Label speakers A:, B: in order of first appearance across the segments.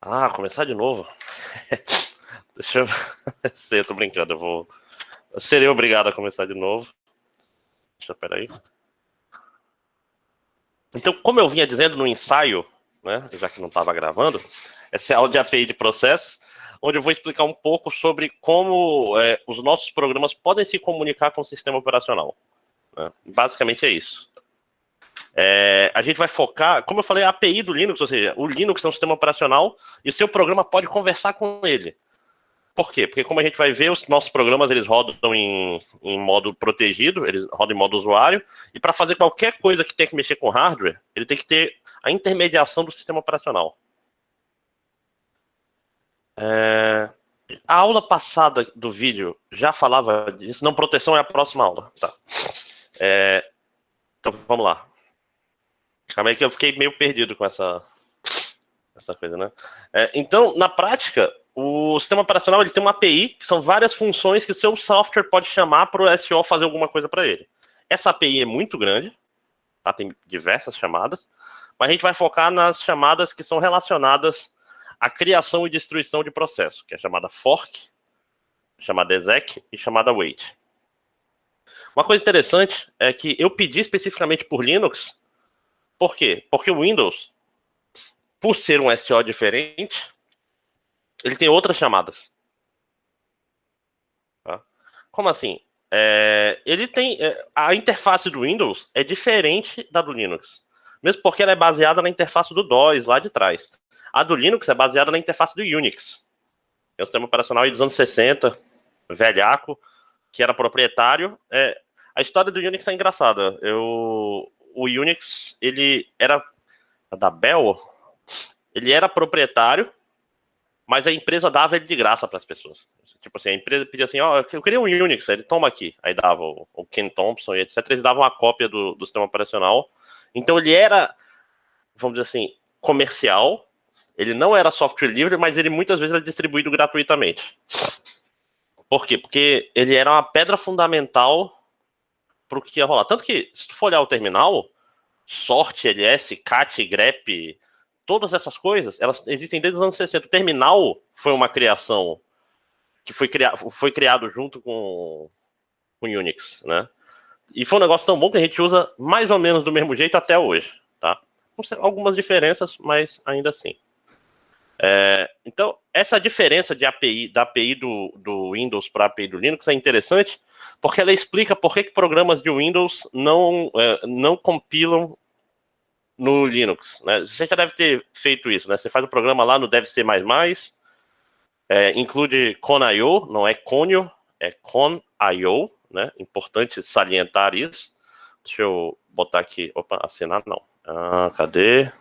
A: Ah, começar de novo? Deixa eu... Sei, eu tô brincando, Eu serei obrigado a começar de novo. Deixa eu... Peraí. Então, como eu vinha dizendo no ensaio, né, já que não estava gravando, essa é a aula de API de processos, onde eu vou explicar um pouco sobre como os nossos programas podem se comunicar com o sistema operacional, né? Basicamente é isso. A gente vai focar, como eu falei, a API do Linux, ou seja, o Linux é um sistema operacional e o seu programa pode conversar com ele. Por quê? Porque como a gente vai ver, os nossos programas eles rodam em modo protegido, eles rodam em modo usuário, e para fazer qualquer coisa que tenha que mexer com hardware, ele tem que ter a intermediação do sistema operacional. A aula passada do vídeo já falava disso. Não, proteção é a próxima aula. Tá. Então vamos lá. Calma aí que eu fiquei meio perdido com essa coisa, né? Então, na prática, o sistema operacional ele tem uma API, que são várias funções que o seu software pode chamar para o SO fazer alguma coisa para ele. Essa API é muito grande, tá? Tem diversas chamadas, mas a gente vai focar nas chamadas que são relacionadas à criação e destruição de processo, que é chamada fork, chamada exec e chamada wait. Uma coisa interessante é que eu pedi especificamente por Linux, por quê? Porque o Windows, por ser um SO diferente, ele tem outras chamadas. Tá? Como assim? Ele tem. A interface do Windows é diferente da do Linux. Mesmo porque ela é baseada na interface do DOS lá de trás. A do Linux é baseada na interface do Unix. É um sistema operacional dos anos 60, velhaco, que era proprietário. A história do Unix é engraçada. O Unix, ele era da Bell, ele era proprietário, mas a empresa dava ele de graça para as pessoas. Tipo assim, a empresa pedia assim, ó, eu queria um Unix, ele toma aqui. Aí dava o Ken Thompson e etc. Eles davam uma cópia do sistema operacional. Então ele era, vamos dizer assim, comercial. Ele não era software livre, mas ele muitas vezes era distribuído gratuitamente. Por quê? Porque ele era uma pedra fundamental para o que ia rolar. Tanto que, se tu for olhar o terminal, Sort, ls, cat, grep, todas essas coisas, elas existem desde os anos 60. O terminal foi uma criação que foi criado junto com o Unix, né? E foi um negócio tão bom que a gente usa mais ou menos do mesmo jeito até hoje, tá? Com algumas diferenças, mas ainda assim. Então, essa diferença de API, da API do Windows para a API do Linux é interessante, porque ela explica por que programas de Windows não compilam no Linux, né? Você já deve ter feito isso, né? Você faz o programa lá no Dev C++, include con.io, não é conio, é con.io, né? Importante salientar isso. Deixa eu botar aqui, opa, assinar não. Cadê?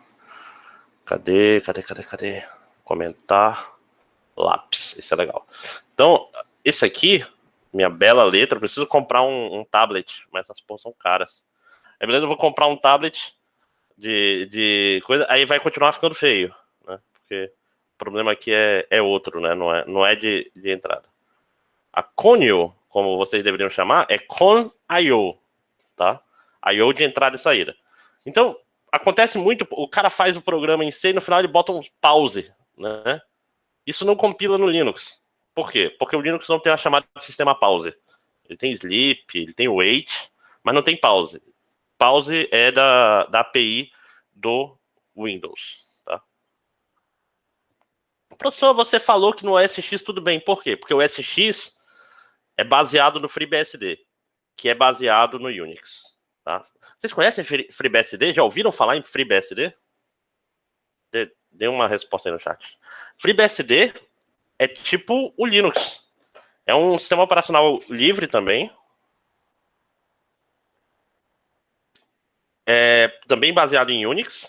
A: Comentar, lápis, isso é legal. Então, esse aqui, minha bela letra, eu preciso comprar um tablet, mas essas porras são caras. Aí, beleza, eu vou comprar um tablet de coisa, aí vai continuar ficando feio, né? Porque o problema aqui é outro, né? Não é de entrada. A Conio, como vocês deveriam chamar, é con.io, tá? I/O de entrada e saída. Então, acontece muito, o cara faz o programa em C e no final ele bota um pause, né? Isso não compila no Linux. Por quê? Porque o Linux não tem a chamada de sistema pause. Ele tem sleep, ele tem wait, mas não tem pause. Pause é da API do Windows, tá? Professor, você falou que no OS X tudo bem. Por quê? Porque o OS X é baseado no FreeBSD, que é baseado no Unix, tá? Vocês conhecem FreeBSD? Já ouviram falar em FreeBSD? Dê uma resposta aí no chat. FreeBSD é tipo o Linux. É um sistema operacional livre também. Também baseado em Unix.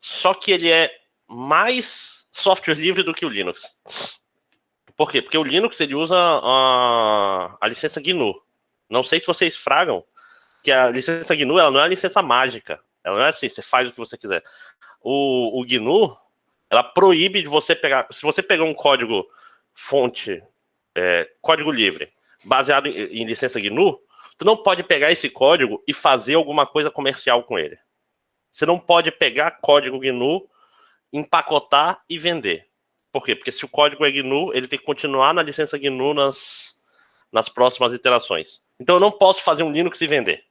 A: Só que ele é mais software livre do que o Linux. Por quê? Porque o Linux ele usa a licença GNU. Não sei se vocês fragam que a licença GNU ela não é a licença mágica. Ela não é assim, você faz o que você quiser. O GNU, ela proíbe de você pegar... Se você pegar um código fonte, código livre, baseado em licença GNU, tu não pode pegar esse código e fazer alguma coisa comercial com ele. Você não pode pegar código GNU, empacotar e vender. Por quê? Porque se o código é GNU, ele tem que continuar na licença GNU nas próximas iterações. Então eu não posso fazer um Linux e vender.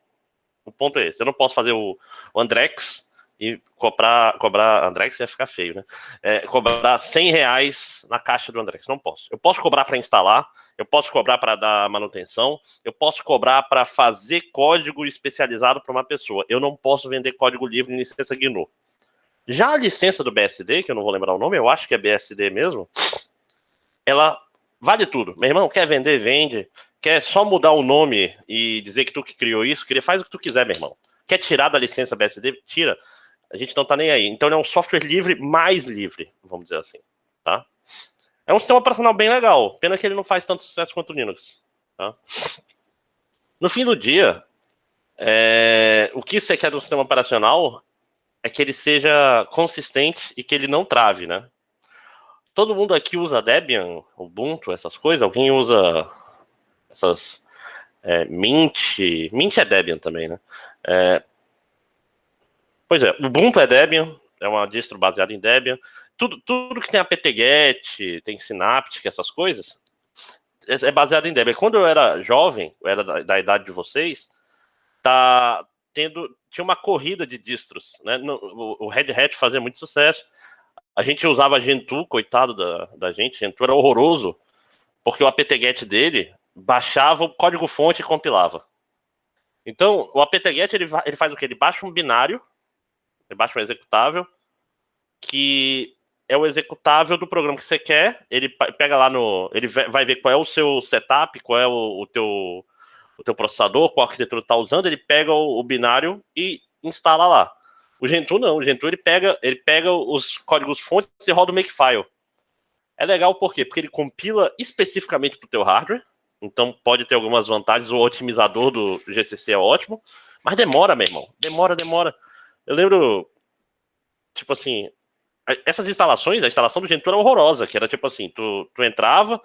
A: O ponto é esse. Eu não posso fazer o Andrex e cobrar Andrex ia ficar feio, né? Cobrar R$100 na caixa do Andrex. Não posso. Eu posso cobrar para instalar, eu posso cobrar para dar manutenção, eu posso cobrar para fazer código especializado para uma pessoa. Eu não posso vender código livre em licença GNU. Já a licença do BSD, que eu não vou lembrar o nome, eu acho que é BSD mesmo, ela vale tudo. Meu irmão, quer vender, vende. Quer só mudar o nome e dizer que tu que criou isso, faz o que tu quiser, meu irmão. Quer tirar da licença BSD, tira. A gente não tá nem aí. Então ele é um software livre, mais livre, vamos dizer assim, tá? É um sistema operacional bem legal. Pena que ele não faz tanto sucesso quanto o Linux, tá? No fim do dia, o que você quer do sistema operacional é que ele seja consistente e que ele não trave, né? Todo mundo aqui usa Debian, Ubuntu, essas coisas. Alguém usa essas Mint? Mint é Debian também, né? Pois é, Ubuntu é Debian, é uma distro baseada em Debian. Tudo que tem apt-get, tem Synaptic, essas coisas, é baseado em Debian. Quando eu era jovem, eu era da idade de vocês, tinha uma corrida de distros, né? O Red Hat fazia muito sucesso. A gente usava Gentoo, coitado da gente. Gentoo era horroroso, porque o apt-get dele baixava o código-fonte e compilava. Então, o apt-get ele faz o quê? Ele baixa um binário, ele baixa um executável, que é o executável do programa que você quer. Ele pega lá ele vai ver qual é o seu setup, qual é o teu processador, qual arquitetura está usando. Ele pega o binário e instala lá. O Gentoo não. O Gentoo ele pega os códigos fontes e roda o makefile. É legal por quê? Porque ele compila especificamente para o teu hardware. Então pode ter algumas vantagens. O otimizador do GCC é ótimo. Mas demora, meu irmão. Demora. Eu lembro, tipo assim, essas instalações, a instalação do Gentoo era horrorosa, que era tipo assim, tu entrava,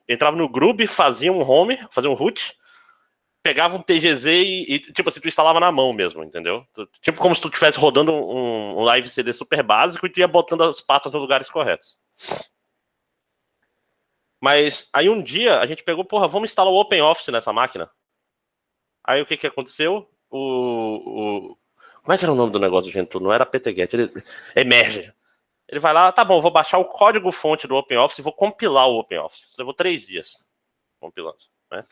A: entrava no Groove, fazia um home, fazia um root, pegava um TGZ e tipo assim, tu instalava na mão mesmo, entendeu? Tipo como se tu estivesse rodando um live CD super básico e tu ia botando as pastas nos lugares corretos. Mas aí um dia a gente pegou, porra, vamos instalar o OpenOffice nessa máquina. Aí o que aconteceu? Como é que era o nome do negócio do Gentoo? Não era PTGet, ele emerge. Ele vai lá, tá bom, vou baixar o código-fonte do OpenOffice e vou compilar o OpenOffice. Levou 3 dias compilando, né?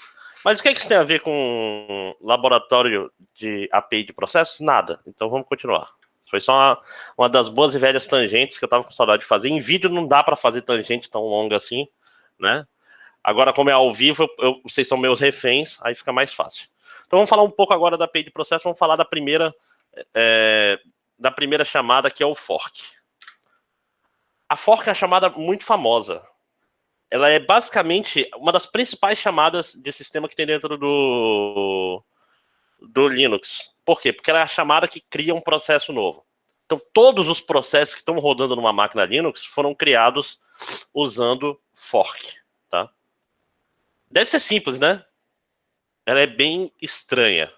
A: Mas o que isso tem a ver com laboratório de API de processos? Nada. Então vamos continuar. Foi só uma das boas e velhas tangentes que eu tava com saudade de fazer. Em vídeo não dá para fazer tangente tão longa assim, né? Agora, como é ao vivo, vocês são meus reféns, aí fica mais fácil. Então vamos falar um pouco agora da API de processo, vamos falar da primeira chamada, que é o fork. A fork é uma chamada muito famosa. Ela é basicamente uma das principais chamadas de sistema que tem dentro do Linux. Por quê? Porque ela é a chamada que cria um processo novo. Então, todos os processos que estão rodando numa máquina Linux foram criados usando fork, tá? Deve ser simples, né? Ela é bem estranha.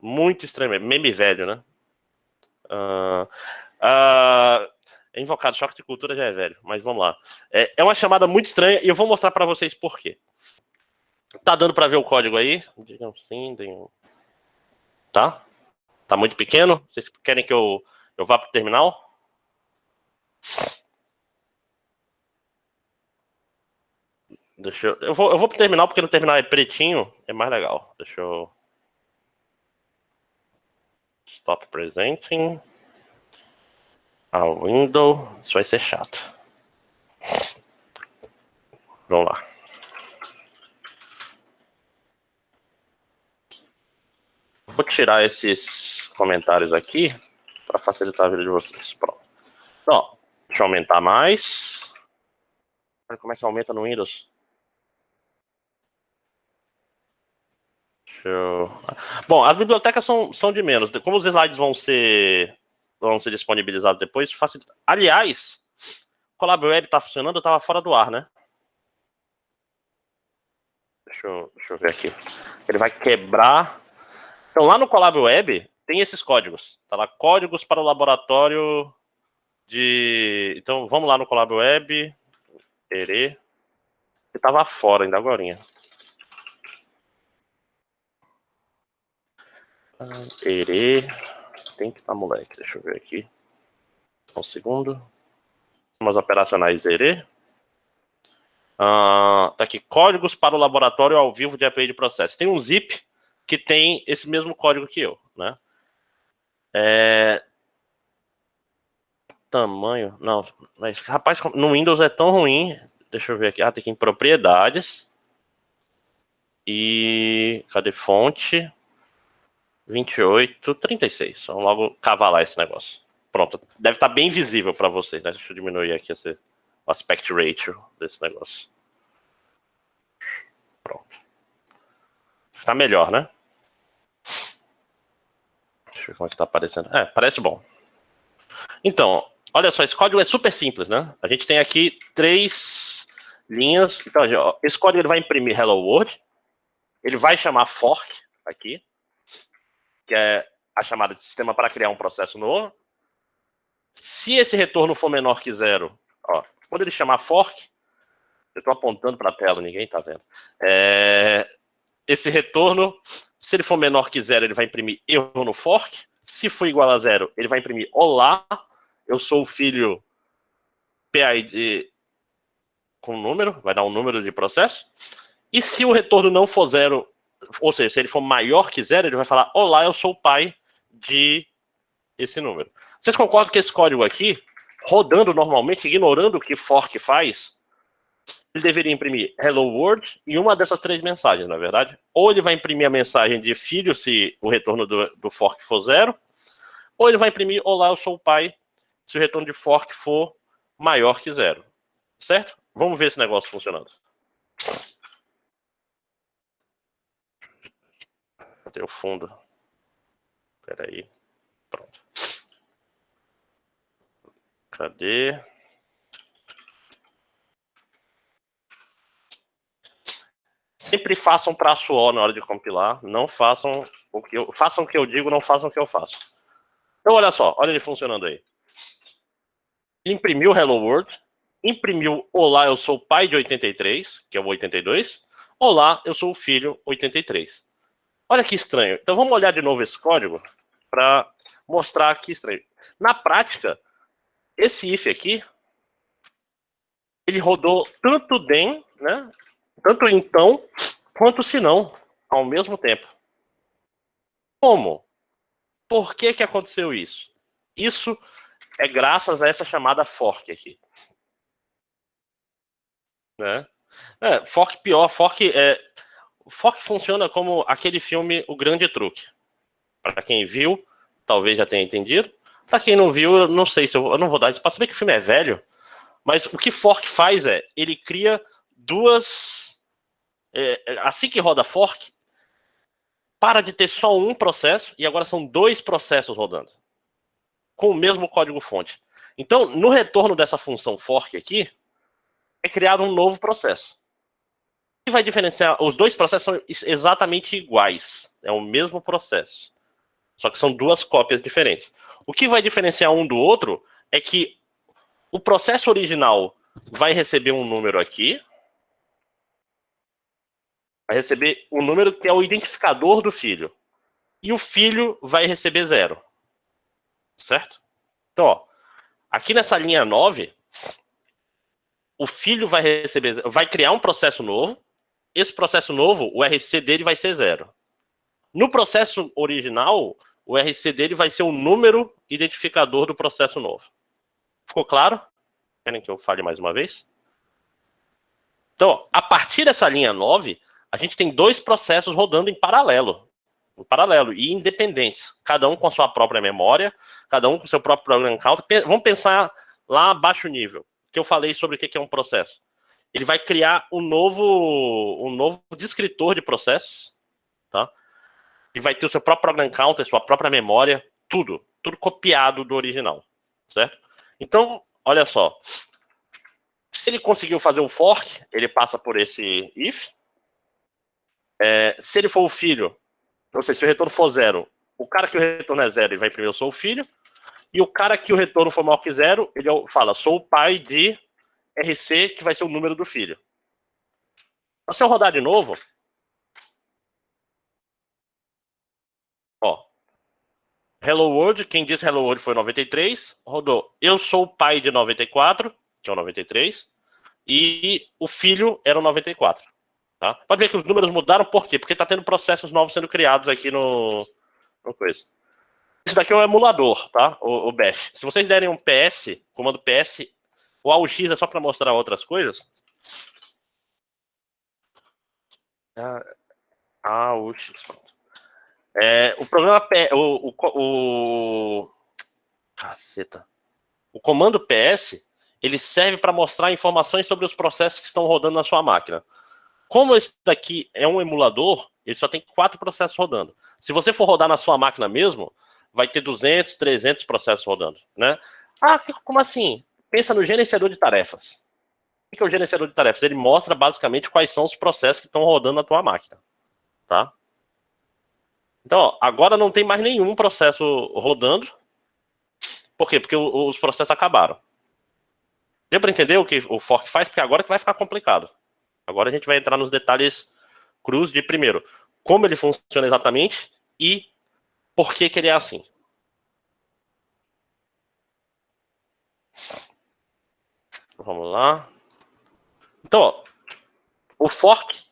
A: Muito estranha. Meme velho, né? Invocado, choque de cultura já é velho, mas vamos lá. É uma chamada muito estranha e eu vou mostrar para vocês por quê. Tá dando para ver o código aí? Digam sim, tá? Tá muito pequeno? Vocês querem que eu vá pro terminal? Eu vou pro terminal porque no terminal é pretinho, é mais legal. Deixa eu stop presenting. A window, isso vai ser chato. Vamos lá. Vou tirar esses comentários aqui para facilitar a vida de vocês. Pronto. Então, deixa eu aumentar mais. Olha como é que aumenta no Windows. Bom, as bibliotecas são de menos. Como os slides vão ser disponibilizados depois, facilita. Aliás, o Colab Web está funcionando, eu estava fora do ar, né? Deixa eu ver aqui. Ele vai quebrar. Então, lá no Colab Web, tem esses códigos. Tá lá, códigos para o laboratório Então, vamos lá no Colab Web. Erê. Que tava fora ainda agorinha. Erê. Tem que estar, moleque. Deixa eu ver aqui. Um segundo. Sistemas operacionais Erê. Tá aqui. Códigos para o laboratório ao vivo de API de processo. Tem um zip que tem esse mesmo código que eu, né? Tamanho. Não, mas, rapaz, no Windows é tão ruim. Deixa eu ver aqui. Tem que ir em propriedades. E cadê fonte? 28, 36. Vamos logo cavalar esse negócio. Pronto. Deve estar bem visível para vocês, né? Deixa eu diminuir aqui o aspect ratio desse negócio. Pronto. Está melhor, né? Deixa eu ver como é que tá aparecendo. Parece bom. Então, olha só, esse código é super simples, né? A gente tem aqui 3 linhas. Então, esse código ele vai imprimir Hello World. Ele vai chamar fork aqui, que é a chamada de sistema para criar um processo novo. Se esse retorno for menor que 0, quando ele chamar fork, eu estou apontando para a tela, ninguém está vendo. Esse retorno, se ele for menor que 0, ele vai imprimir erro no fork. Se for igual a 0, ele vai imprimir olá, eu sou o filho PID com número, vai dar um número de processo. E se o retorno não for 0, ou seja, se ele for maior que 0, ele vai falar, olá, eu sou o pai de esse número. Vocês concordam que esse código aqui, rodando normalmente, ignorando o que fork faz, ele deveria imprimir Hello World e uma dessas 3 mensagens, na verdade? Ou ele vai imprimir a mensagem de filho, se o retorno do fork for 0, ou ele vai imprimir olá, eu sou o pai, se o retorno de fork for maior que 0. Certo? Vamos ver esse negócio funcionando. Cadê o fundo? Espera aí. Pronto. Cadê? Sempre façam traço O na hora de compilar. Não façam o que eu... Façam o que eu digo, não façam o que eu faço. Então, olha só. Olha ele funcionando aí. Ele imprimiu Hello World. Imprimiu olá, eu sou o pai de 83, que é o 82. Olá, eu sou o filho 83. Olha que estranho. Então, vamos olhar de novo esse código para mostrar que estranho. Na prática, esse if aqui, ele rodou tanto then, né? Tanto então, quanto se não, ao mesmo tempo. Como? Por que que aconteceu isso? Isso é graças a essa chamada fork aqui. Né? Fork pior. Fork funciona como aquele filme O Grande Truque. Para quem viu, talvez já tenha entendido. Para quem não viu, eu não sei se eu não vou dar isso. Para saber que o filme é velho, mas o que fork faz ele cria 2... assim que roda fork, para de ter só um processo e agora são 2 processos rodando com o mesmo código-fonte. Então, no retorno dessa função fork aqui, é criado um novo processo. O que vai diferenciar? Os 2 processos são exatamente iguais. É o mesmo processo. Só que são 2 cópias diferentes. O que vai diferenciar um do outro é que o processo original vai receber um número aqui, vai receber um número que é o identificador do filho. E o filho vai receber 0. Certo? Então, aqui nessa linha 9, o filho vai criar um processo novo. Esse processo novo, o RC dele vai ser 0. No processo original, o RC dele vai ser o número identificador do processo novo. Ficou claro? Querem que eu fale mais uma vez? Então, a partir dessa linha 9, a gente tem 2 processos rodando em paralelo e independentes, cada um com a sua própria memória, cada um com o seu próprio program counter. Vamos pensar lá a baixo nível, que eu falei sobre o que é um processo. Ele vai criar um novo descritor de processos, tá? E vai ter o seu próprio program counter, sua própria memória, tudo copiado do original, certo? Então, olha só, se ele conseguiu fazer um fork, ele passa por esse if. Se ele for o filho, ou seja, se o retorno for 0, o cara que o retorno é 0, ele vai imprimir eu sou o filho. E o cara que o retorno for maior que 0, ele fala, sou o pai de RC, que vai ser o número do filho. Se eu rodar de novo, ó, Hello World, quem disse Hello World foi 93, rodou, eu sou o pai de 94, que é o 93, e o filho era o 94. Tá? Pode ver que os números mudaram, por quê? Porque está tendo processos novos sendo criados aqui no coisa. Isso daqui é um emulador, tá? O Bash. Se vocês derem um PS, comando PS, o AUX é só para mostrar outras coisas. AUX. O programa caceta. O comando PS, ele serve para mostrar informações sobre os processos que estão rodando na sua máquina. Como esse daqui é um emulador, ele só tem 4 processos rodando. Se você for rodar na sua máquina mesmo, vai ter 200, 300 processos rodando, né? Ah, como assim? Pensa no gerenciador de tarefas. O que é o gerenciador de tarefas? Ele mostra basicamente quais são os processos que estão rodando na tua máquina, tá? Então, ó, agora não tem mais nenhum processo rodando. Por quê? Porque os processos acabaram. Deu para entender o que o fork faz? Porque agora que vai ficar complicado. Agora a gente vai entrar nos detalhes crus de, primeiro, como ele funciona exatamente e por que ele é assim. Vamos lá. Então, ó, o fork,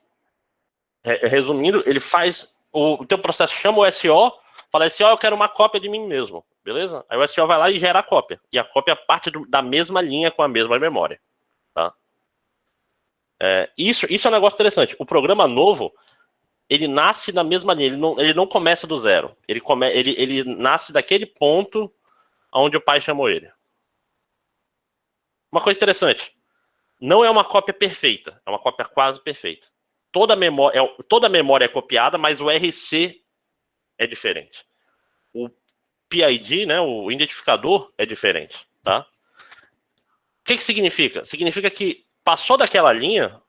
A: resumindo, ele faz o teu processo chama o SO, fala SO, eu quero uma cópia de mim mesmo, beleza? Aí o SO vai lá e gera a cópia. E a cópia parte da mesma linha com a mesma memória, tá? Isso é um negócio interessante. O programa novo, ele nasce na mesma linha, ele não começa do zero. Ele nasce daquele ponto onde o pai chamou ele. Uma coisa interessante, não é uma cópia perfeita, é uma cópia quase perfeita. Toda a memória é copiada, mas o RC é diferente. O PID, né, o identificador, é diferente, tá? O que significa? Significa que passou daquela linha...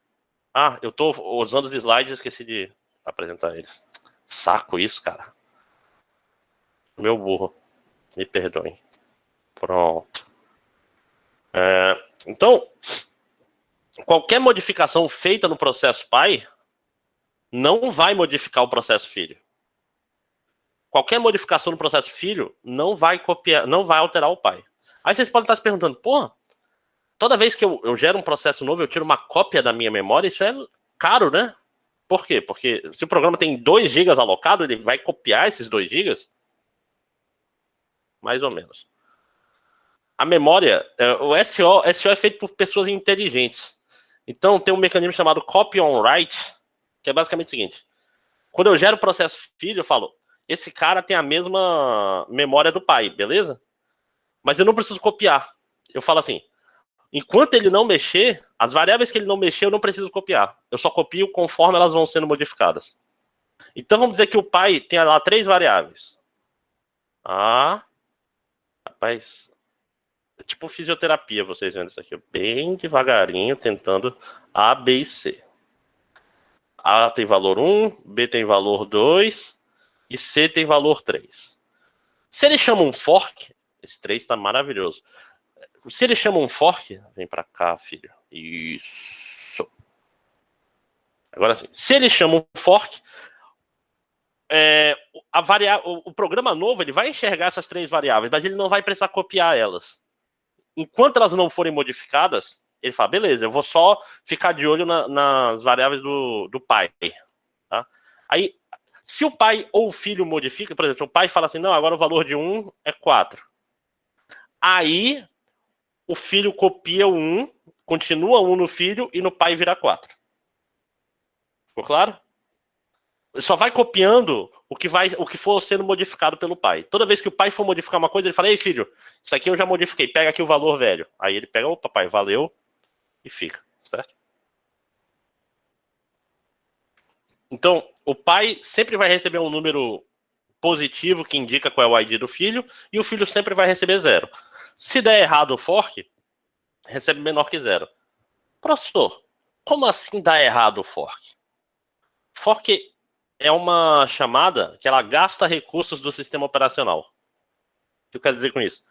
A: Ah, eu tô usando os slides e esqueci de apresentar eles. Saco isso, cara. Meu burro. Me perdoem. Pronto. Então, qualquer modificação feita no processo pai não vai modificar o processo filho. Qualquer modificação no processo filho não vai copiar, não vai alterar o pai. Aí vocês podem estar se perguntando, pô, toda vez que eu gero um processo novo, eu tiro uma cópia da minha memória, isso é caro, né? Por quê? Porque se o programa tem 2 GB alocado, ele vai copiar esses 2 GB? Mais ou menos. A memória, o SO é feito por pessoas inteligentes. Então tem um mecanismo chamado copy on write, que é basicamente o seguinte: quando eu gero o processo filho, eu falo, esse cara tem a mesma memória do pai, beleza? Mas eu não preciso copiar. Eu falo assim, enquanto ele não mexer, as variáveis que ele não mexer, eu não preciso copiar. Eu só copio conforme elas vão sendo modificadas. Então vamos dizer que o pai tem lá 3 variáveis. Rapaz, é tipo fisioterapia, vocês vendo isso aqui. Bem devagarinho, tentando A, B e C. A tem valor 1, B tem valor 2 e C tem valor 3. Se ele chama um fork, esse 3 tá maravilhoso. Se ele chama um fork, vem pra cá, filho. Isso. Agora sim. Se ele chama um fork, o programa novo ele vai enxergar essas 3 variáveis, mas ele não vai precisar copiar elas. Enquanto elas não forem modificadas, ele fala, beleza, eu vou só ficar de olho nas variáveis do pai. Tá? Aí, se o pai ou o filho modifica, por exemplo, o pai fala assim, não, agora o valor de 1 é 4. Aí, o filho copia o 1, continua 1 no filho e no pai vira 4. Ficou claro? Só vai copiando o que for sendo modificado pelo pai. Toda vez que o pai for modificar uma coisa, ele fala, ei filho, isso aqui eu já modifiquei, pega aqui o valor velho. Aí ele pega, opa pai, valeu, e fica, certo? Então, o pai sempre vai receber um número positivo que indica qual é o ID do filho, e o filho sempre vai receber 0. Se der errado o fork, recebe menor que 0. Professor, como assim dá errado o fork? Fork é uma chamada que ela gasta recursos do sistema operacional. O que eu quero dizer com isso?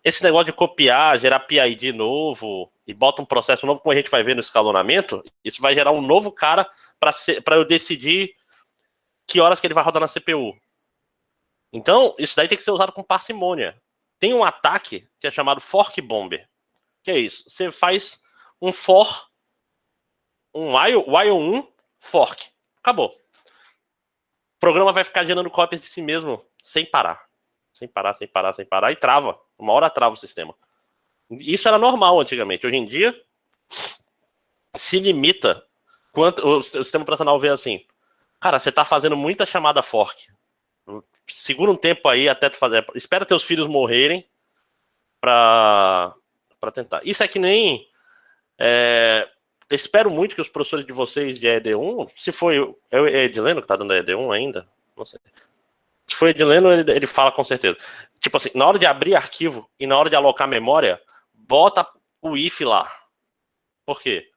A: Esse negócio de copiar, gerar PID novo e bota um processo novo, como a gente vai ver no escalonamento, isso vai gerar um novo cara para eu decidir que horas que ele vai rodar na CPU. Então, isso daí tem que ser usado com parcimônia. Tem um ataque que é chamado Fork Bomber. Que é isso? Você faz um for, um while 1, fork. Acabou. O programa vai ficar gerando cópias de si mesmo sem parar. Sem parar, sem parar, sem parar, e trava. Uma hora trava o sistema. Isso era normal antigamente. Hoje em dia, se limita. Quanto, o sistema operacional vê assim: cara, você tá fazendo muita chamada fork. Segura um tempo aí até tu fazer. Espera teus filhos morrerem pra tentar. Isso é que nem. Espero muito que os professores de vocês de ED1, se foi. É o Edileno que tá dando ED1 ainda? Não sei. Se foi Edileno, ele fala com certeza. Tipo assim, na hora de abrir arquivo e na hora de alocar memória, bota o if lá. Por quê?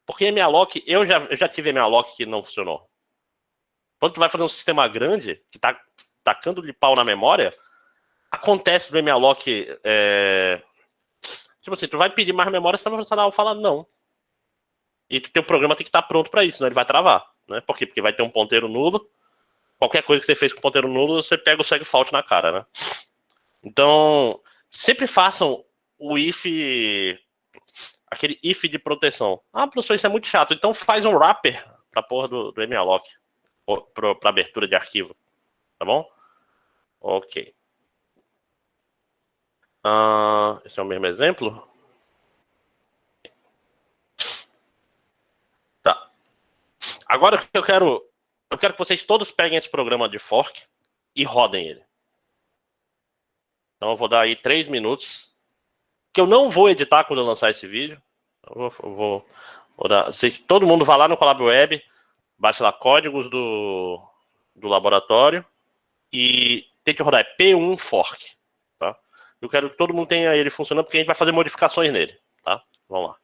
A: Porque malloc, eu já tive malloc que não funcionou. Quando tu vai fazer um sistema grande, que tá tacando de pau na memória, acontece do malloc. Tipo assim, tu vai pedir mais memória, senão o profissional fala não. E teu programa tem que estar pronto para isso, senão ele vai travar. Né? Por quê? Porque vai ter um ponteiro nulo. Qualquer coisa que você fez com ponteiro nulo, você pega o segfault na cara, né? Então, sempre façam o if, aquele if de proteção. Ah, professor, isso é muito chato. Então faz um wrapper pra porra do malloc, pra abertura de arquivo, tá bom? Ok. Esse é o mesmo exemplo? Tá. Agora eu quero que vocês todos peguem esse programa de fork e rodem ele. Então eu vou dar aí 3 minutos, que eu não vou editar quando eu lançar esse vídeo. Vou dar. Todo mundo vai lá no Colab Web, baixa lá códigos do laboratório e tente rodar. É P1 Fork. Tá? Eu quero que todo mundo tenha ele funcionando, porque a gente vai fazer modificações nele. Tá? Vamos lá.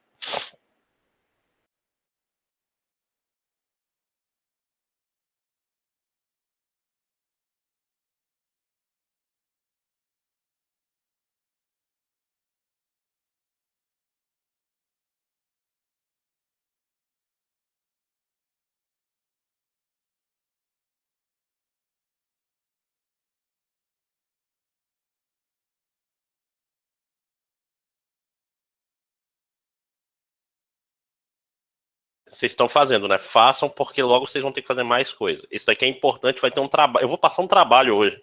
A: Vocês estão fazendo, né? Façam, porque logo vocês vão ter que fazer mais coisa. Isso daqui é importante, vai ter um trabalho. Eu vou passar um trabalho hoje.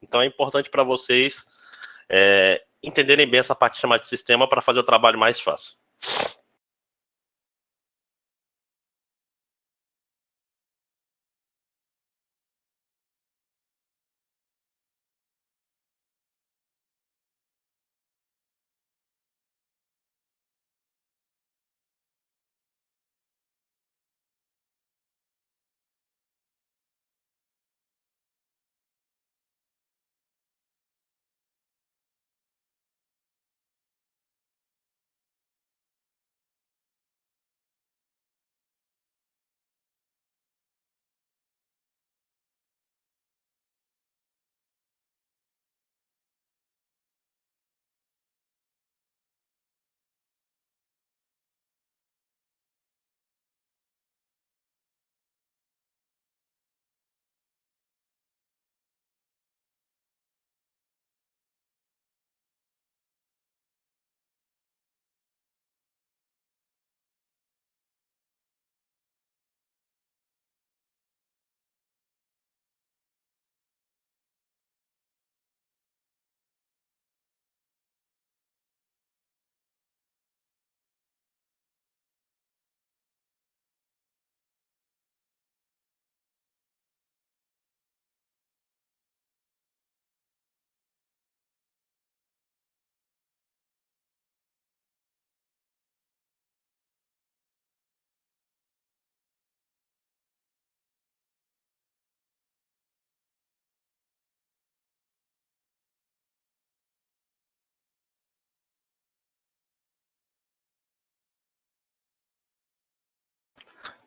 A: Então é importante para vocês entenderem bem essa parte chamada de sistema para fazer o trabalho mais fácil.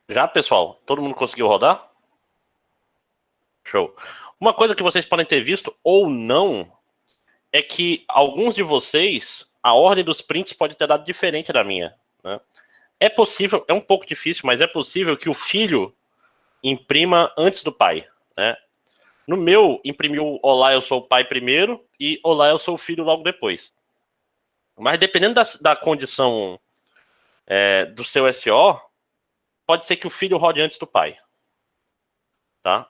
A: Já, pessoal? Todo mundo conseguiu rodar? Show. Uma coisa que vocês podem ter visto ou não é que alguns de vocês, a ordem dos prints pode ter dado diferente da minha, né? É possível, é um pouco difícil, mas é possível que o filho imprima antes do pai, né? No meu, imprimiu olá, eu sou o pai primeiro e olá, eu sou o filho logo depois. Mas dependendo da condição do seu SO, pode ser que o filho rode antes do pai, tá?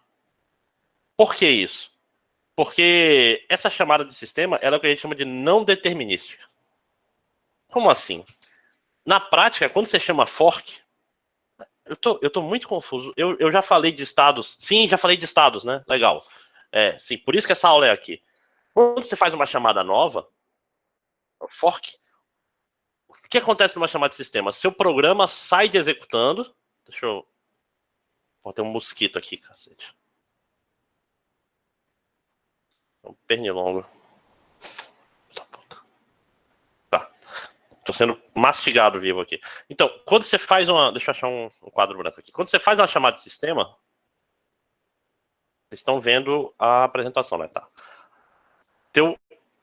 A: Por que isso? Porque essa chamada de sistema ela é o que a gente chama de não determinística. Como assim? Na prática, quando você chama fork, eu tô muito confuso. Eu já falei de estados. Sim, já falei de estados, né? Legal. Sim, por isso que essa aula é aqui. Quando você faz uma chamada nova, fork, o que acontece numa chamada de sistema? Seu programa sai de executando. Deixa eu. Pô, tem um mosquito aqui, cacete. Um pernilongo. Tá. Tô sendo mastigado vivo aqui. Então, quando você faz uma. Deixa eu achar um quadro branco aqui. Quando você faz uma chamada de sistema. Vocês estão vendo a apresentação, né? Tá. Teu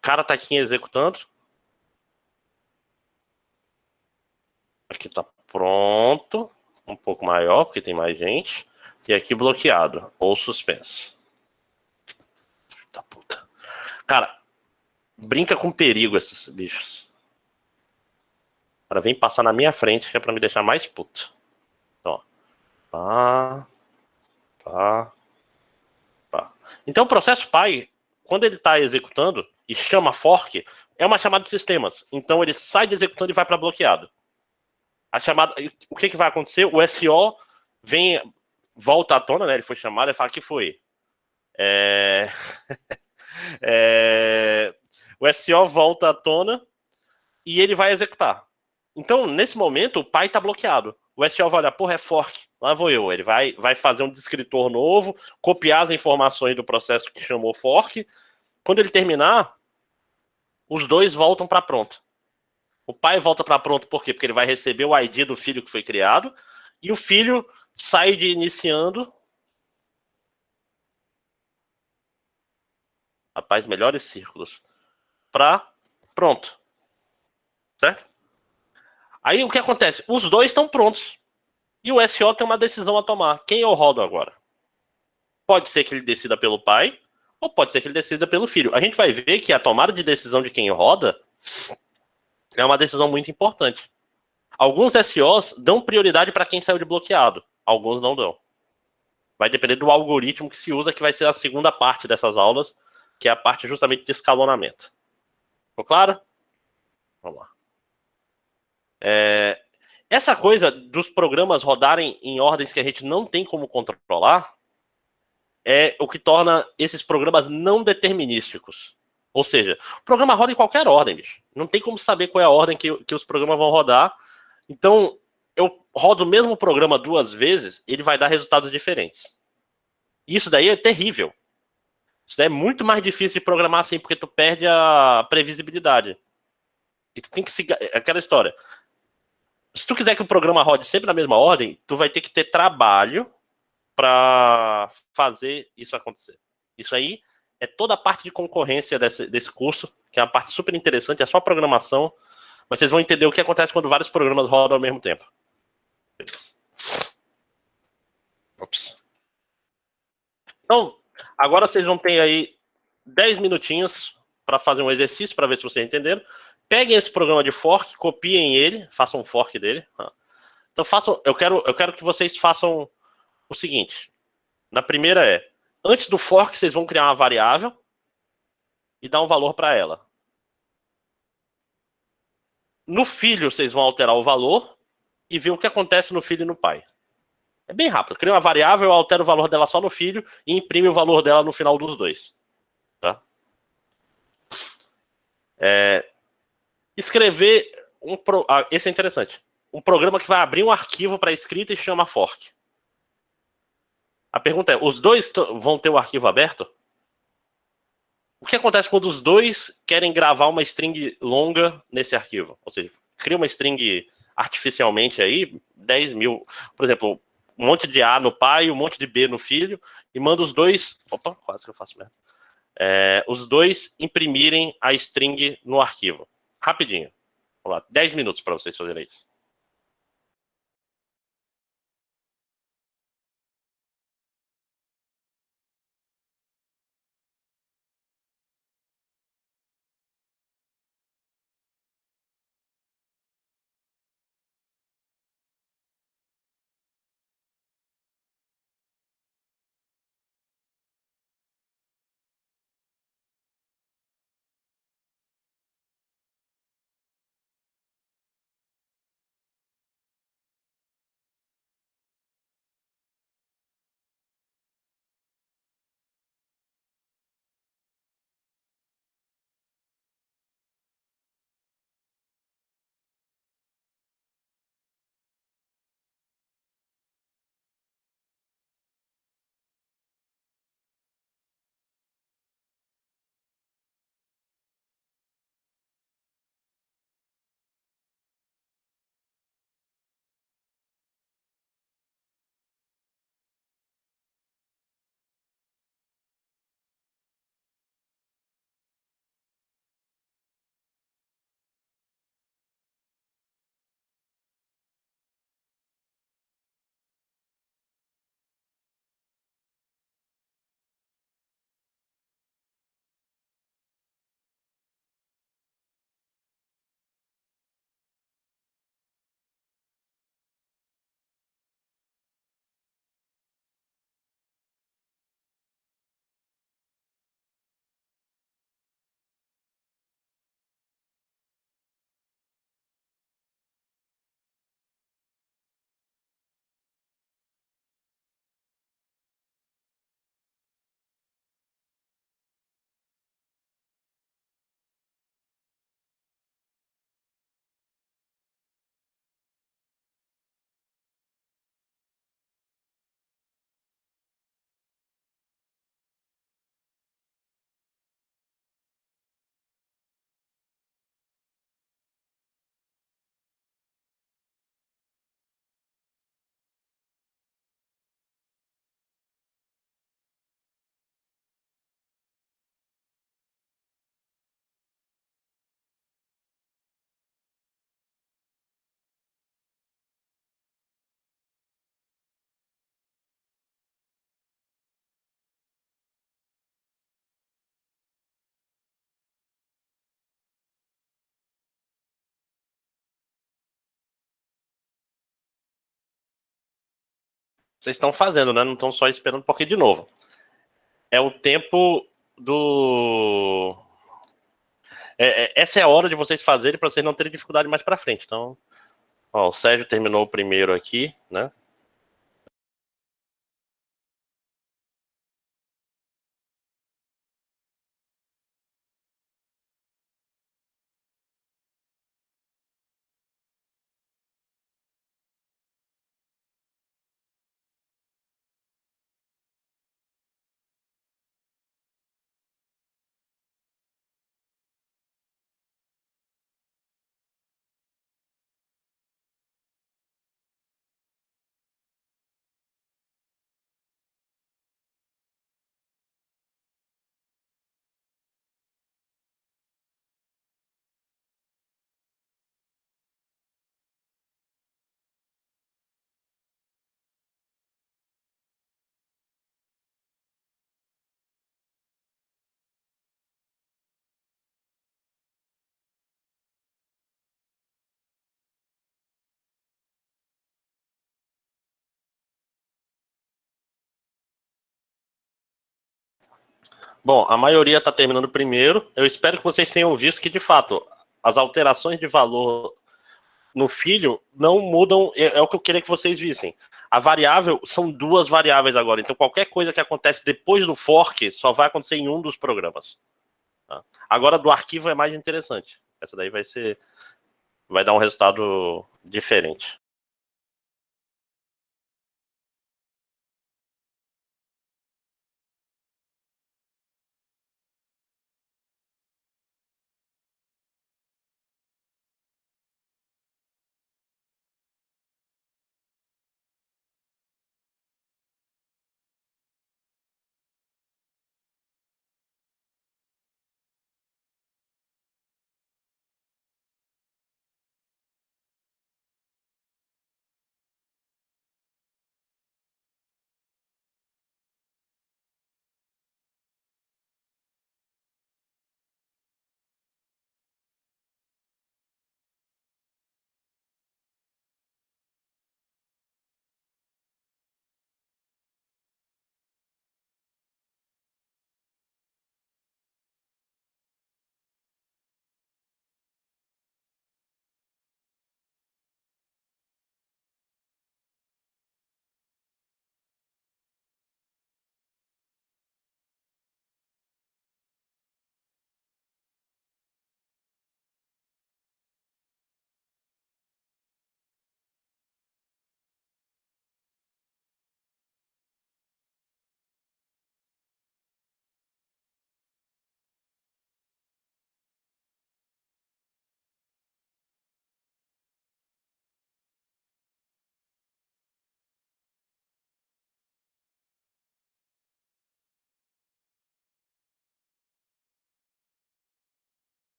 A: cara tá aqui executando. Aqui tá pronto. Um pouco maior, porque tem mais gente. E aqui bloqueado. Ou suspenso. Tá puta. Cara, brinca com perigo esses bichos. Cara, vem passar na minha frente, que é pra me deixar mais puto. Então, ó. Pá. Então o processo pai, quando ele tá executando e chama fork, é uma chamada de sistemas. Então ele sai de executando e vai para bloqueado. A chamada, o que vai acontecer? O SO volta à tona, né? Ele foi chamado e fala que foi. O SO volta à tona e ele vai executar. Então, nesse momento, o pai está bloqueado. O SO vai olhar, porra, é fork. Lá vou eu. Ele vai fazer um descritor novo, copiar as informações do processo que chamou fork. Quando ele terminar, os dois voltam para pronto. O pai volta para pronto por quê? Porque ele vai receber o ID do filho que foi criado e o filho sai de iniciando. Rapaz, melhores círculos. Para pronto. Certo? Aí o que acontece? Os dois estão prontos. E o SO tem uma decisão a tomar. Quem eu rodo agora? Pode ser que ele decida pelo pai, ou pode ser que ele decida pelo filho. A gente vai ver que a tomada de decisão de quem roda é uma decisão muito importante. Alguns SOs dão prioridade para quem saiu de bloqueado. Alguns não dão. Vai depender do algoritmo que se usa, que vai ser a segunda parte dessas aulas, que é a parte justamente de escalonamento. Ficou claro? Vamos lá. Essa coisa dos programas rodarem em ordens que a gente não tem como controlar é o que torna esses programas não determinísticos. Ou seja, o programa roda em qualquer ordem, bicho. Não tem como saber qual é a ordem que os programas vão rodar. Então, eu rodo o mesmo programa duas vezes, ele vai dar resultados diferentes. Isso daí é terrível. Isso daí é muito mais difícil de programar assim, porque tu perde a previsibilidade. E tu tem que seguir aquela história. Se tu quiser que o programa rode sempre na mesma ordem, tu vai ter que ter trabalho para fazer isso acontecer. Isso aí é toda a parte de concorrência desse curso, que é uma parte super interessante, é só programação, mas vocês vão entender o que acontece quando vários programas rodam ao mesmo tempo. Ops. Então, agora vocês vão ter aí 10 minutinhos para fazer um exercício, para ver se vocês entenderam. Peguem esse programa de fork, copiem ele, façam um fork dele. Então eu quero que vocês façam o seguinte. Na primeira antes do fork, vocês vão criar uma variável e dar um valor para ela. No filho, vocês vão alterar o valor e ver o que acontece no filho e no pai. É bem rápido. Cria uma variável, altera o valor dela só no filho e imprime o valor dela no final dos dois. Tá? Escrever esse é interessante. Um programa que vai abrir um arquivo para escrita e chama fork. A pergunta é, os dois vão ter o arquivo aberto? O que acontece quando os dois querem gravar uma string longa nesse arquivo? Ou seja, cria uma string artificialmente aí, 10 mil, por exemplo, um monte de A no pai, um monte de B no filho, e manda os dois... Opa, quase que eu faço merda. os dois imprimirem a string no arquivo. Rapidinho. Vamos lá, 10 minutos para vocês fazerem isso. Vocês estão fazendo, né? Não estão só esperando, porque, de novo, é o tempo do. Essa é a hora de vocês fazerem para vocês não terem dificuldade mais para frente. Então, ó, o Sérgio terminou o primeiro aqui, né? Bom, a maioria está terminando primeiro. Eu espero que vocês tenham visto que, de fato, as alterações de valor no filho não mudam. É o que eu queria que vocês vissem. A variável são duas variáveis agora. Então, qualquer coisa que acontece depois do fork só vai acontecer em um dos programas. Tá? Agora, do arquivo é mais interessante. Essa daí vai dar um resultado diferente.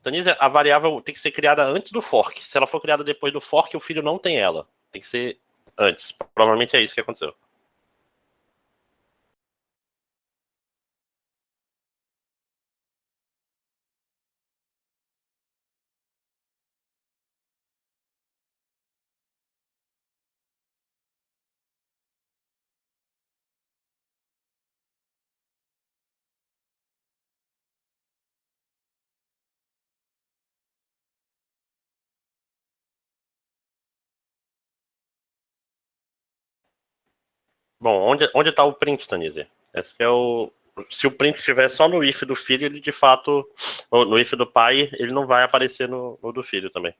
A: Tanise, a variável tem que ser criada antes do fork. Se ela for criada depois do fork, o filho não tem ela. Tem que ser antes. Provavelmente é isso que aconteceu. Bom, onde tá o print, Tanise? Esse é o. Se o print estiver só no if do filho, ele de fato. Ou no if do pai, ele não vai aparecer no do filho também.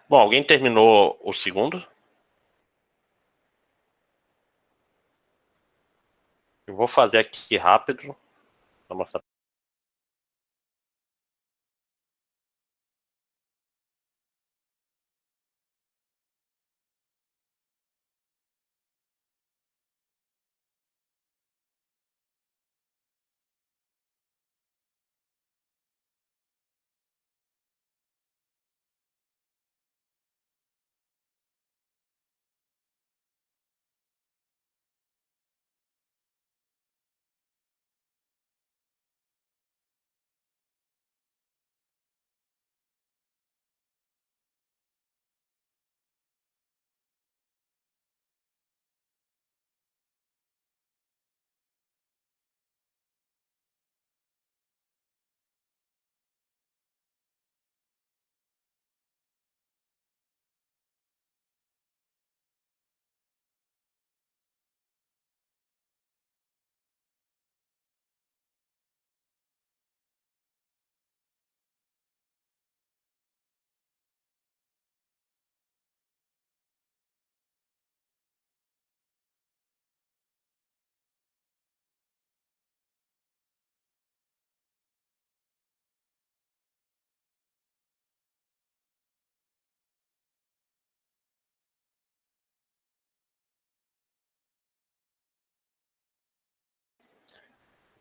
A: Bom, alguém terminou o segundo? Eu vou fazer aqui rápido pra mostrar.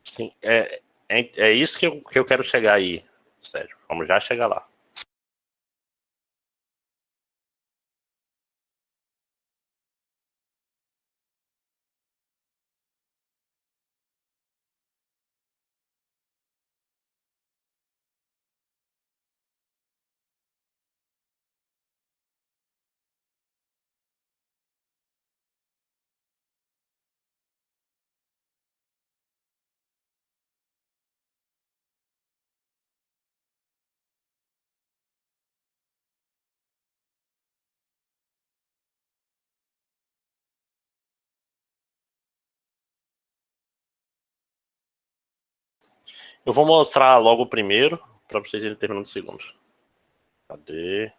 A: Sim, é isso que eu quero chegar aí, Sérgio. Vamos já chegar lá. Eu vou mostrar logo o primeiro, para vocês irem terminando o segundo. Cadê?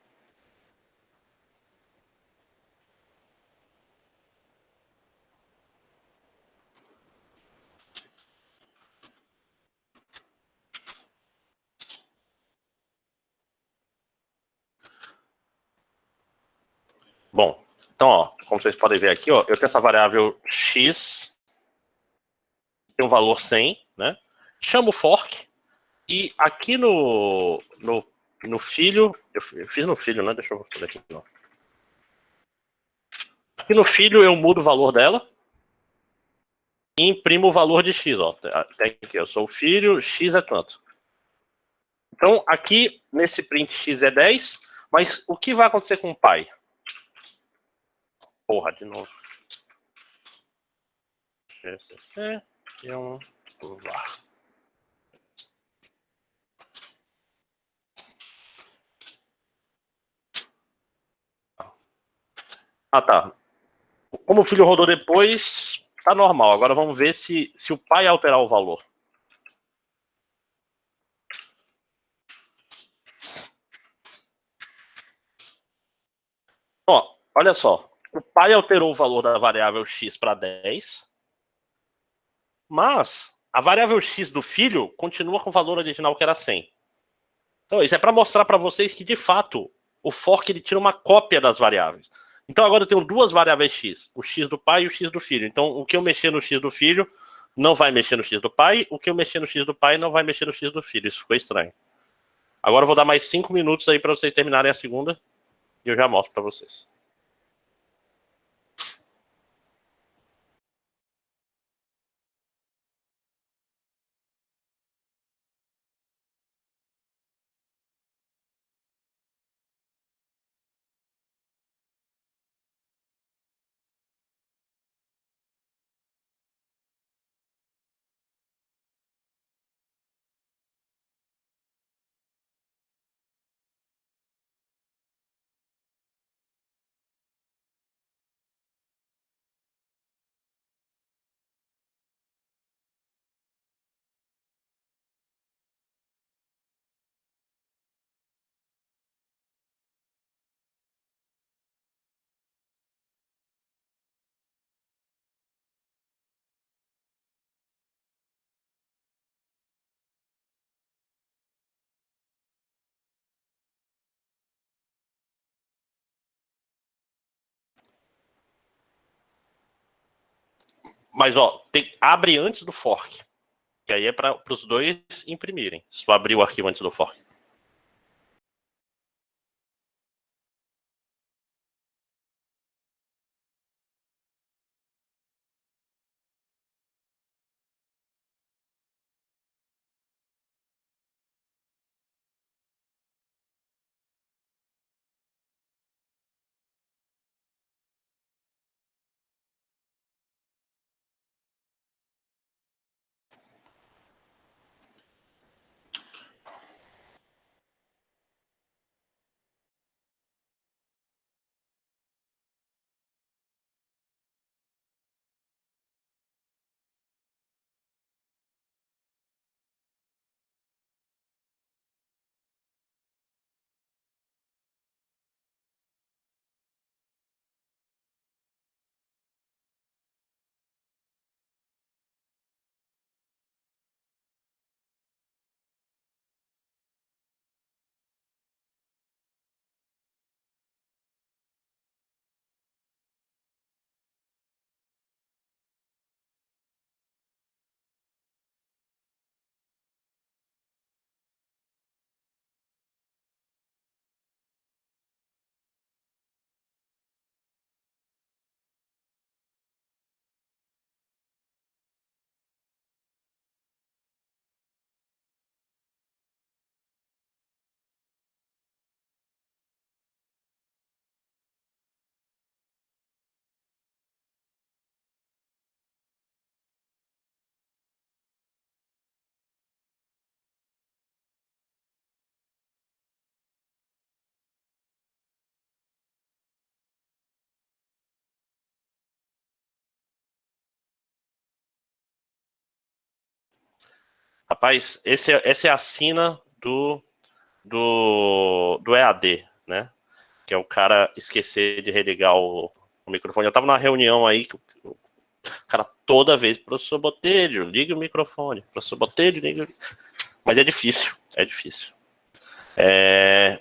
A: Bom, então, ó, como vocês podem ver aqui, ó, eu tenho essa variável x, tem um valor 100, né? Chamo fork, e aqui no filho, eu fiz no filho, né? Deixa eu fazer aqui. Não. Aqui no filho eu mudo o valor dela e imprimo o valor de x, ó. Tem aqui, eu sou o filho, x é tanto. Então, aqui, nesse print x é 10, mas o que vai acontecer com o pai? Porra, de novo. GCC e um var. Ah, tá. Como o filho rodou depois, tá normal. Agora vamos ver se o pai alterar o valor. Ó, olha só. O pai alterou o valor da variável x para 10, mas a variável x do filho continua com o valor original que era 100. Então, isso é para mostrar para vocês que, de fato, o fork ele tira uma cópia das variáveis. Então, agora eu tenho duas variáveis x, o x do pai e o x do filho. Então, o que eu mexer no x do filho não vai mexer no x do pai, o que eu mexer no x do pai não vai mexer no x do filho. Isso ficou estranho. Agora eu vou dar mais 5 minutos aí para vocês terminarem a segunda e eu já mostro para vocês. Mas, ó, abre antes do fork. Que aí é para os dois imprimirem. Se tu abrir o arquivo antes do fork. Rapaz, essa é a sina do EAD, né? Que é o cara esquecer de religar o microfone. Eu tava numa reunião aí que o cara toda vez, professor Botelho, liga o microfone. Professor Botelho, liga. Mas é difícil, é difícil.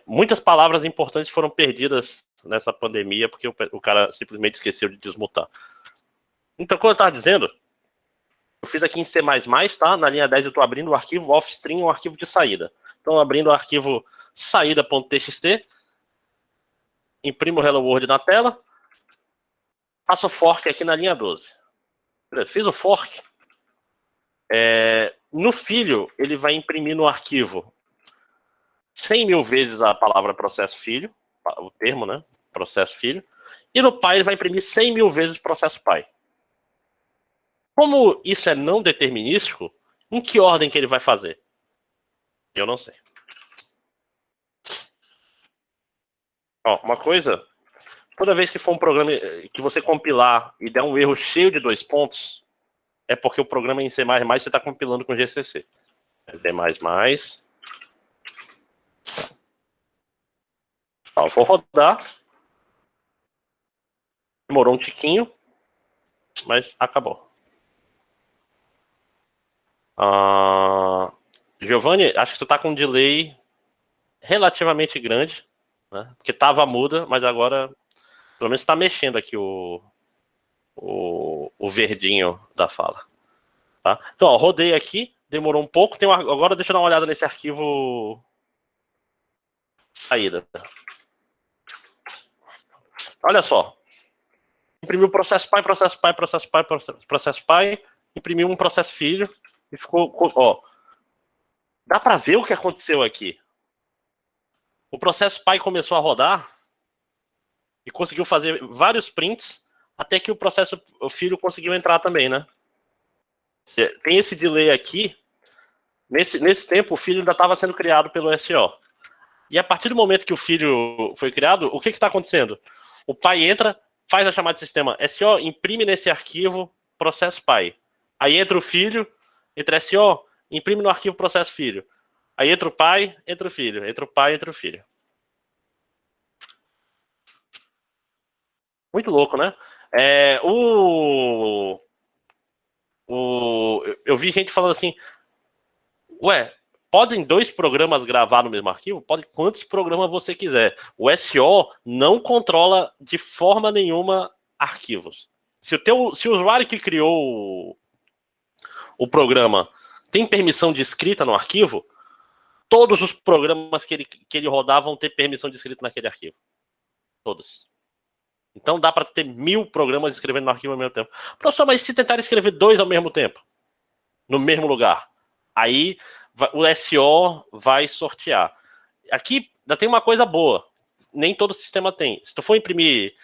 A: Muitas palavras importantes foram perdidas nessa pandemia porque o cara simplesmente esqueceu de desmutar. Então, como eu tava dizendo, eu fiz aqui em C++, tá? Na linha 10 eu tô abrindo o arquivo offstream, um arquivo de saída. Então, abrindo o arquivo saída.txt, imprimo o Hello World na tela, faço o fork aqui na linha 12. Beleza, fiz o fork. No filho, ele vai imprimir no arquivo 100 mil vezes a palavra processo filho, o termo, né? Processo filho. E no pai, ele vai imprimir 100 mil vezes processo pai. Como isso é não determinístico, em que ordem que ele vai fazer? Eu não sei. Ó, uma coisa Toda vez que for um programa que você compilar e der um erro cheio de 2 pontos, é porque o programa em C++ você está compilando com GCC. D++. Ó, vou rodar. Demorou um tiquinho, mas acabou. Giovanni, acho que tu tá com um delay relativamente grande, né? Porque tava muda, mas agora pelo menos está mexendo aqui o verdinho da fala. Tá? Então, ó, rodei aqui, demorou um pouco. Agora deixa eu dar uma olhada nesse arquivo saída. Olha só. Imprimiu processo pai, processo pai, processo pai, processo pai. Imprimiu um processo filho e ficou, ó. Dá para ver o que aconteceu aqui. O processo pai começou a rodar e conseguiu fazer vários prints até que o filho conseguiu entrar também, né? Tem esse delay aqui. Nesse tempo, o filho ainda estava sendo criado pelo SO. E a partir do momento que o filho foi criado, o que está acontecendo? O pai entra, faz a chamada de sistema SO, imprime nesse arquivo processo pai. Aí entra o filho, entra SO, imprime no arquivo processo filho. Aí entra o pai, entra o filho. Entra o pai, entra o filho. Muito louco, né? Eu vi gente falando assim, ué, podem 2 programas gravar no mesmo arquivo? Pode quantos programas você quiser. O SO não controla de forma nenhuma arquivos. Se o usuário que criou o programa tem permissão de escrita no arquivo, todos os programas que ele rodar vão ter permissão de escrita naquele arquivo. Todos. Então dá para ter 1000 programas escrevendo no arquivo ao mesmo tempo. Professor, mas se tentar escrever 2 ao mesmo tempo, no mesmo lugar, aí o SO vai sortear. Aqui ainda tem uma coisa boa. Nem todo sistema tem. Se tu for imprimir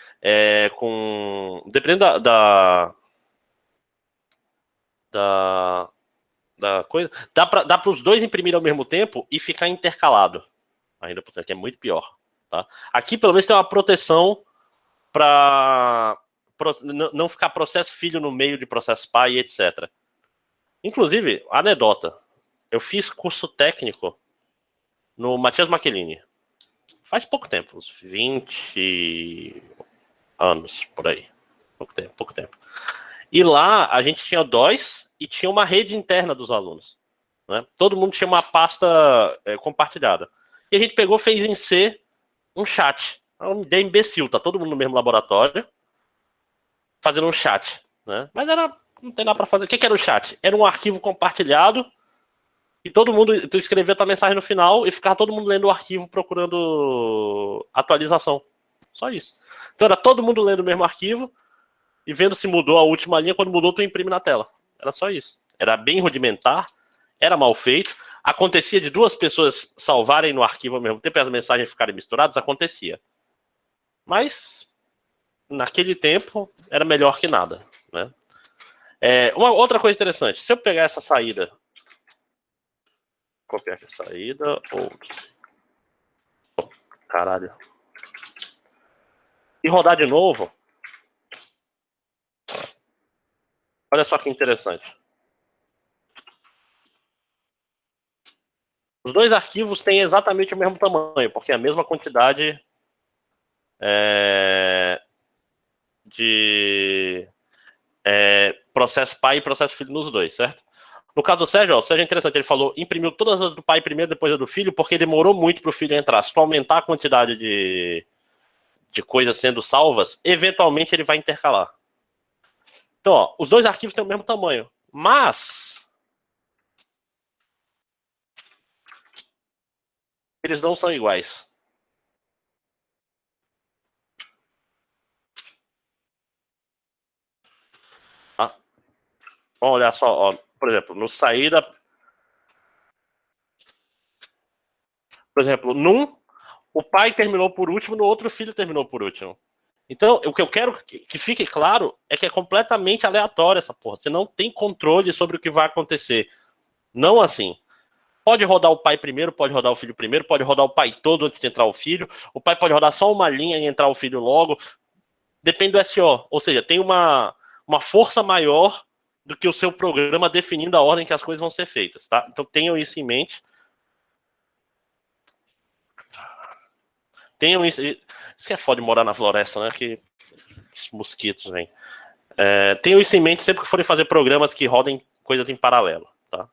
A: dependendo da coisa, dá para os 2 imprimir ao mesmo tempo e ficar intercalado. Ainda por cento, que é muito pior. Tá? Aqui pelo menos tem uma proteção para não ficar processo filho no meio de processo pai, etc. Inclusive, anedota. Eu fiz curso técnico no Matias Michelini. Faz pouco tempo, uns 20 anos, por aí. Pouco tempo. E lá a gente tinha DOS e tinha uma rede interna dos alunos. Né? Todo mundo tinha uma pasta compartilhada. E a gente pegou, fez em C um chat. É uma ideia imbecil, tá todo mundo no mesmo laboratório fazendo um chat. Né? Mas não tem nada para fazer. O que era o chat? Era um arquivo compartilhado e todo mundo, tu escrevia tua mensagem no final e ficava todo mundo lendo o arquivo procurando atualização. Só isso. Então era todo mundo lendo o mesmo arquivo e vendo se mudou a última linha. Quando mudou, tu imprime na tela. Era só isso. Era bem rudimentar, era mal feito. Acontecia de 2 pessoas salvarem no arquivo ao mesmo tempo e as mensagens ficarem misturadas, acontecia. Mas naquele tempo era melhor que nada. Né? Uma outra coisa interessante, se eu pegar essa saída, copiar aqui a saída, caralho, e rodar de novo, olha só que interessante. Os 2 arquivos têm exatamente o mesmo tamanho, porque é a mesma quantidade de processo pai e processo filho nos 2, certo? No caso do Sérgio, o Sérgio é interessante, ele falou, imprimiu todas as do pai primeiro, depois a do filho, porque demorou muito para o filho entrar. Se tu aumentar a quantidade de coisas sendo salvas, eventualmente ele vai intercalar. Então, ó, os 2 arquivos têm o mesmo tamanho, mas eles não são iguais. Tá? Vamos olhar só, ó, por exemplo, no saída, por exemplo, num, o pai terminou por último, no outro o filho terminou por último. Então, o que eu quero que fique claro é que é completamente aleatório essa porra. Você não tem controle sobre o que vai acontecer. Não assim. Pode rodar o pai primeiro, pode rodar o filho primeiro, pode rodar o pai todo antes de entrar o filho. O pai pode rodar só uma linha e entrar o filho logo. depende do SO. Ou seja, tem uma força maior do que o seu programa definindo a ordem que as coisas vão ser feitas, tá? Então tenham isso em mente. Tenham isso. Isso que é foda de morar na floresta, né? Que os mosquitos vêm. Tenham isso em mente sempre que forem fazer programas que rodem coisas em paralelo, tá?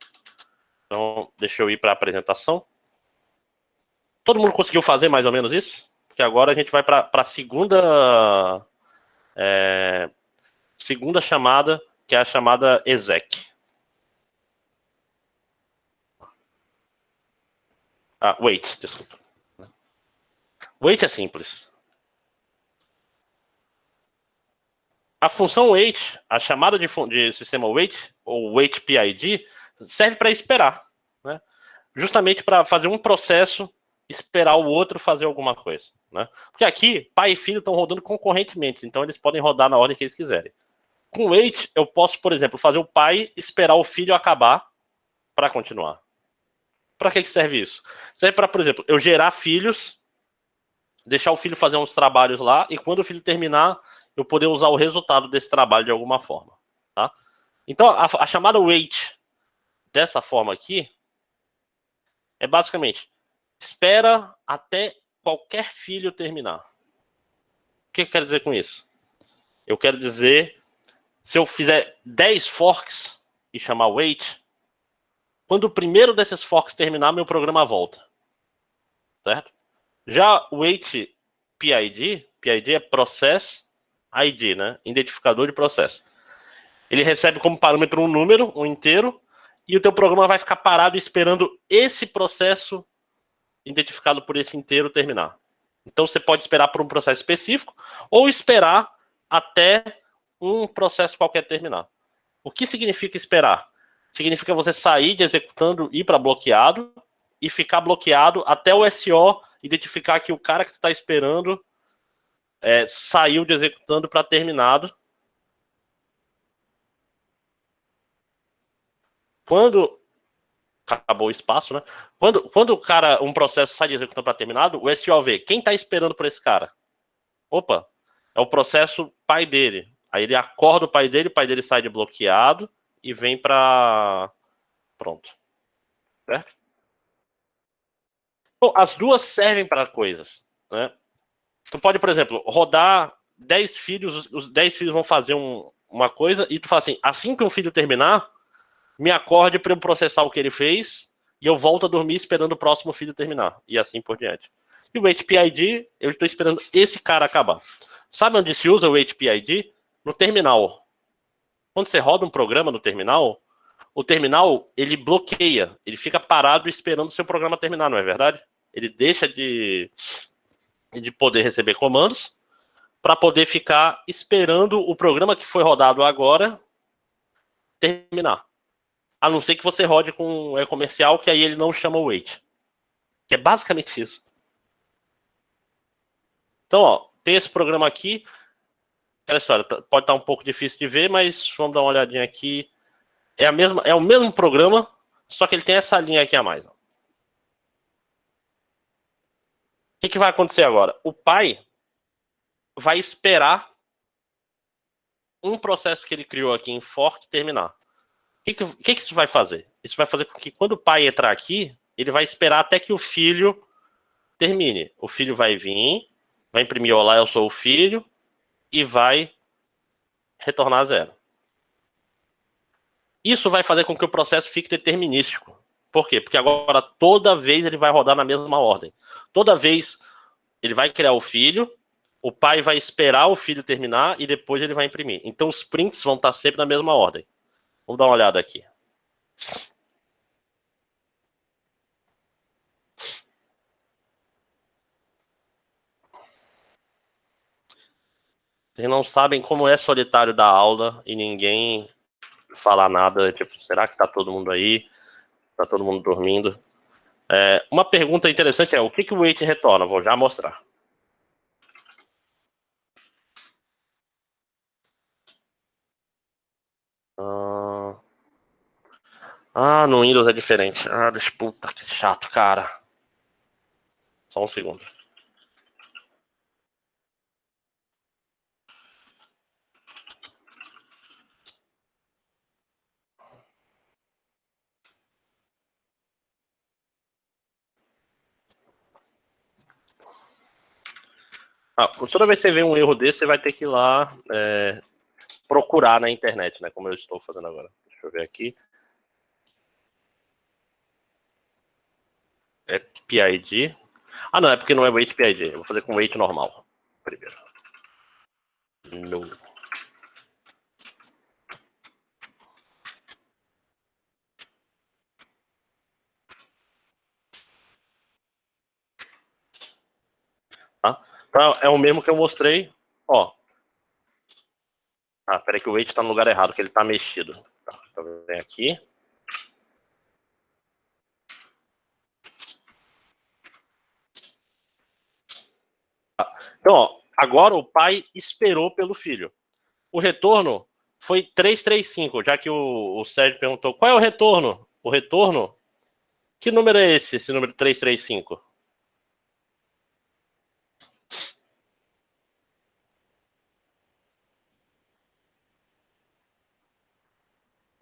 A: Então, deixa eu ir para a apresentação. Todo mundo conseguiu fazer mais ou menos isso? Porque agora a gente vai para a segunda chamada, que é a chamada exec. Wait, desculpa. Wait é simples. A função wait, a chamada de sistema wait, ou wait PID, serve para esperar, né? Justamente para fazer um processo esperar o outro fazer alguma coisa, né? Porque aqui, pai e filho estão rodando concorrentemente, então eles podem rodar na ordem que eles quiserem. Com wait, eu posso, por exemplo, fazer o pai esperar o filho acabar para continuar. Para que serve isso? Serve para, por exemplo, eu gerar filhos, deixar o filho fazer uns trabalhos lá, e quando o filho terminar, eu poder usar o resultado desse trabalho de alguma forma, tá? Então, a chamada wait dessa forma aqui é basicamente espera até qualquer filho terminar. O que eu quero dizer com isso? Eu quero dizer, se eu fizer 10 forks e chamar wait, quando o primeiro desses forks terminar, meu programa volta. Certo? Já o wait PID é Process ID, né? Identificador de processo. Ele recebe como parâmetro um número, um inteiro, e o teu programa vai ficar parado esperando esse processo identificado por esse inteiro terminar. Então você pode esperar por um processo específico ou esperar até um processo qualquer terminar. O que significa esperar? Significa você sair de executando, ir para bloqueado e ficar bloqueado até o SO identificar que o cara que está esperando saiu de executando para terminado. Quando acabou o espaço, né? Quando um processo sai de executando para terminado, o SO vê quem está esperando por esse cara. Opa, é o processo pai dele. Aí ele acorda o pai dele sai de bloqueado e vem para pronto. Certo? Bom, as duas servem para coisas, né? Tu pode, por exemplo, rodar 10 filhos, os 10 filhos vão fazer uma coisa e tu fala assim que um filho terminar, me acorde para eu processar o que ele fez e eu volto a dormir esperando o próximo filho terminar. E assim por diante. E o HPID, eu estou esperando esse cara acabar. Sabe onde se usa o HPID? No terminal. Quando você roda um programa no terminal, o terminal, ele bloqueia. Ele fica parado esperando o seu programa terminar, não é verdade? Ele deixa de poder receber comandos para poder ficar esperando o programa que foi rodado agora terminar. A não ser que você rode com um comercial, que aí ele não chama o wait. Que é basicamente isso. Então, ó, tem esse programa aqui. Aquela história, pode estar um pouco difícil de ver, mas vamos dar uma olhadinha aqui. É o mesmo programa, só que ele tem essa linha aqui a mais. Ó. O que vai acontecer agora? O pai vai esperar um processo que ele criou aqui em fork terminar. O que isso vai fazer? Isso vai fazer com que quando o pai entrar aqui, ele vai esperar até que o filho termine. O filho vai vir, vai imprimir olá, eu sou o filho, e vai retornar a zero. Isso vai fazer com que o processo fique determinístico. Por quê? Porque agora toda vez ele vai rodar na mesma ordem. Toda vez ele vai criar o filho, o pai vai esperar o filho terminar e depois ele vai imprimir. Então os prints vão estar sempre na mesma ordem. Vamos dar uma olhada aqui. Vocês não sabem como é solitário da aula e ninguém falar nada. Tipo, será que tá todo mundo aí? Tá todo mundo dormindo? Uma pergunta interessante é, o que o wait retorna? Vou já mostrar. No Windows é diferente. Puta, que chato, cara. Só um segundo. Toda vez que você vê um erro desse, você vai ter que ir lá procurar na internet, né? Como eu estou fazendo agora. Deixa eu ver aqui. É PID. Não, é porque não é wait PID. Eu vou fazer com wait normal primeiro. No. Tá? Então, é o mesmo que eu mostrei. Ó. Peraí que o wait tá no lugar errado, que ele tá mexido. Tá, então vem aqui. Então, ó, agora o pai esperou pelo filho. O retorno foi 335, já que o Sérgio perguntou qual é o retorno? O retorno? Que número é esse número 335?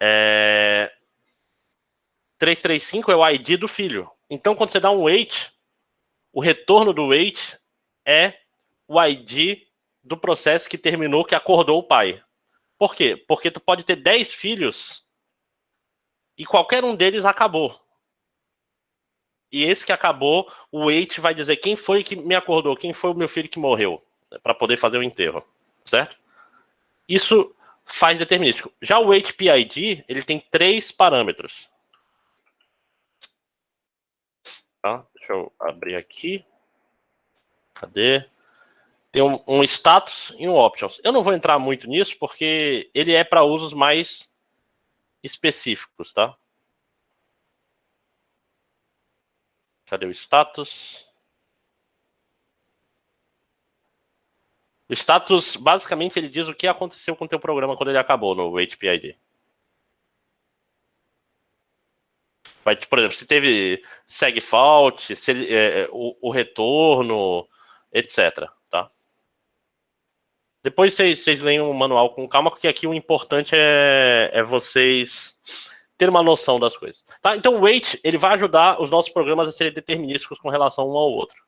A: É... 335 é o ID do filho. Então, quando você dá um wait, o retorno do wait é o ID do processo que terminou, que acordou o pai. Por quê? Porque tu pode ter 10 filhos e qualquer um deles acabou. E esse que acabou, o wait vai dizer quem foi que me acordou, quem foi o meu filho que morreu, para poder fazer o enterro, certo? Isso faz determinístico. Já o wait PID, ele tem 3 parâmetros. Tá? Deixa eu abrir aqui. Cadê? Tem um status e um options. Eu não vou entrar muito nisso, porque ele é para usos mais específicos, tá? Cadê o status? O status, basicamente, ele diz o que aconteceu com o teu programa quando ele acabou no WaitPID. Vai, por exemplo, se teve segfault, se o retorno, etc. Tá? Depois vocês leem o manual com calma, porque aqui o importante é vocês terem uma noção das coisas. Tá? Então o wait ele vai ajudar os nossos programas a serem determinísticos com relação um ao outro.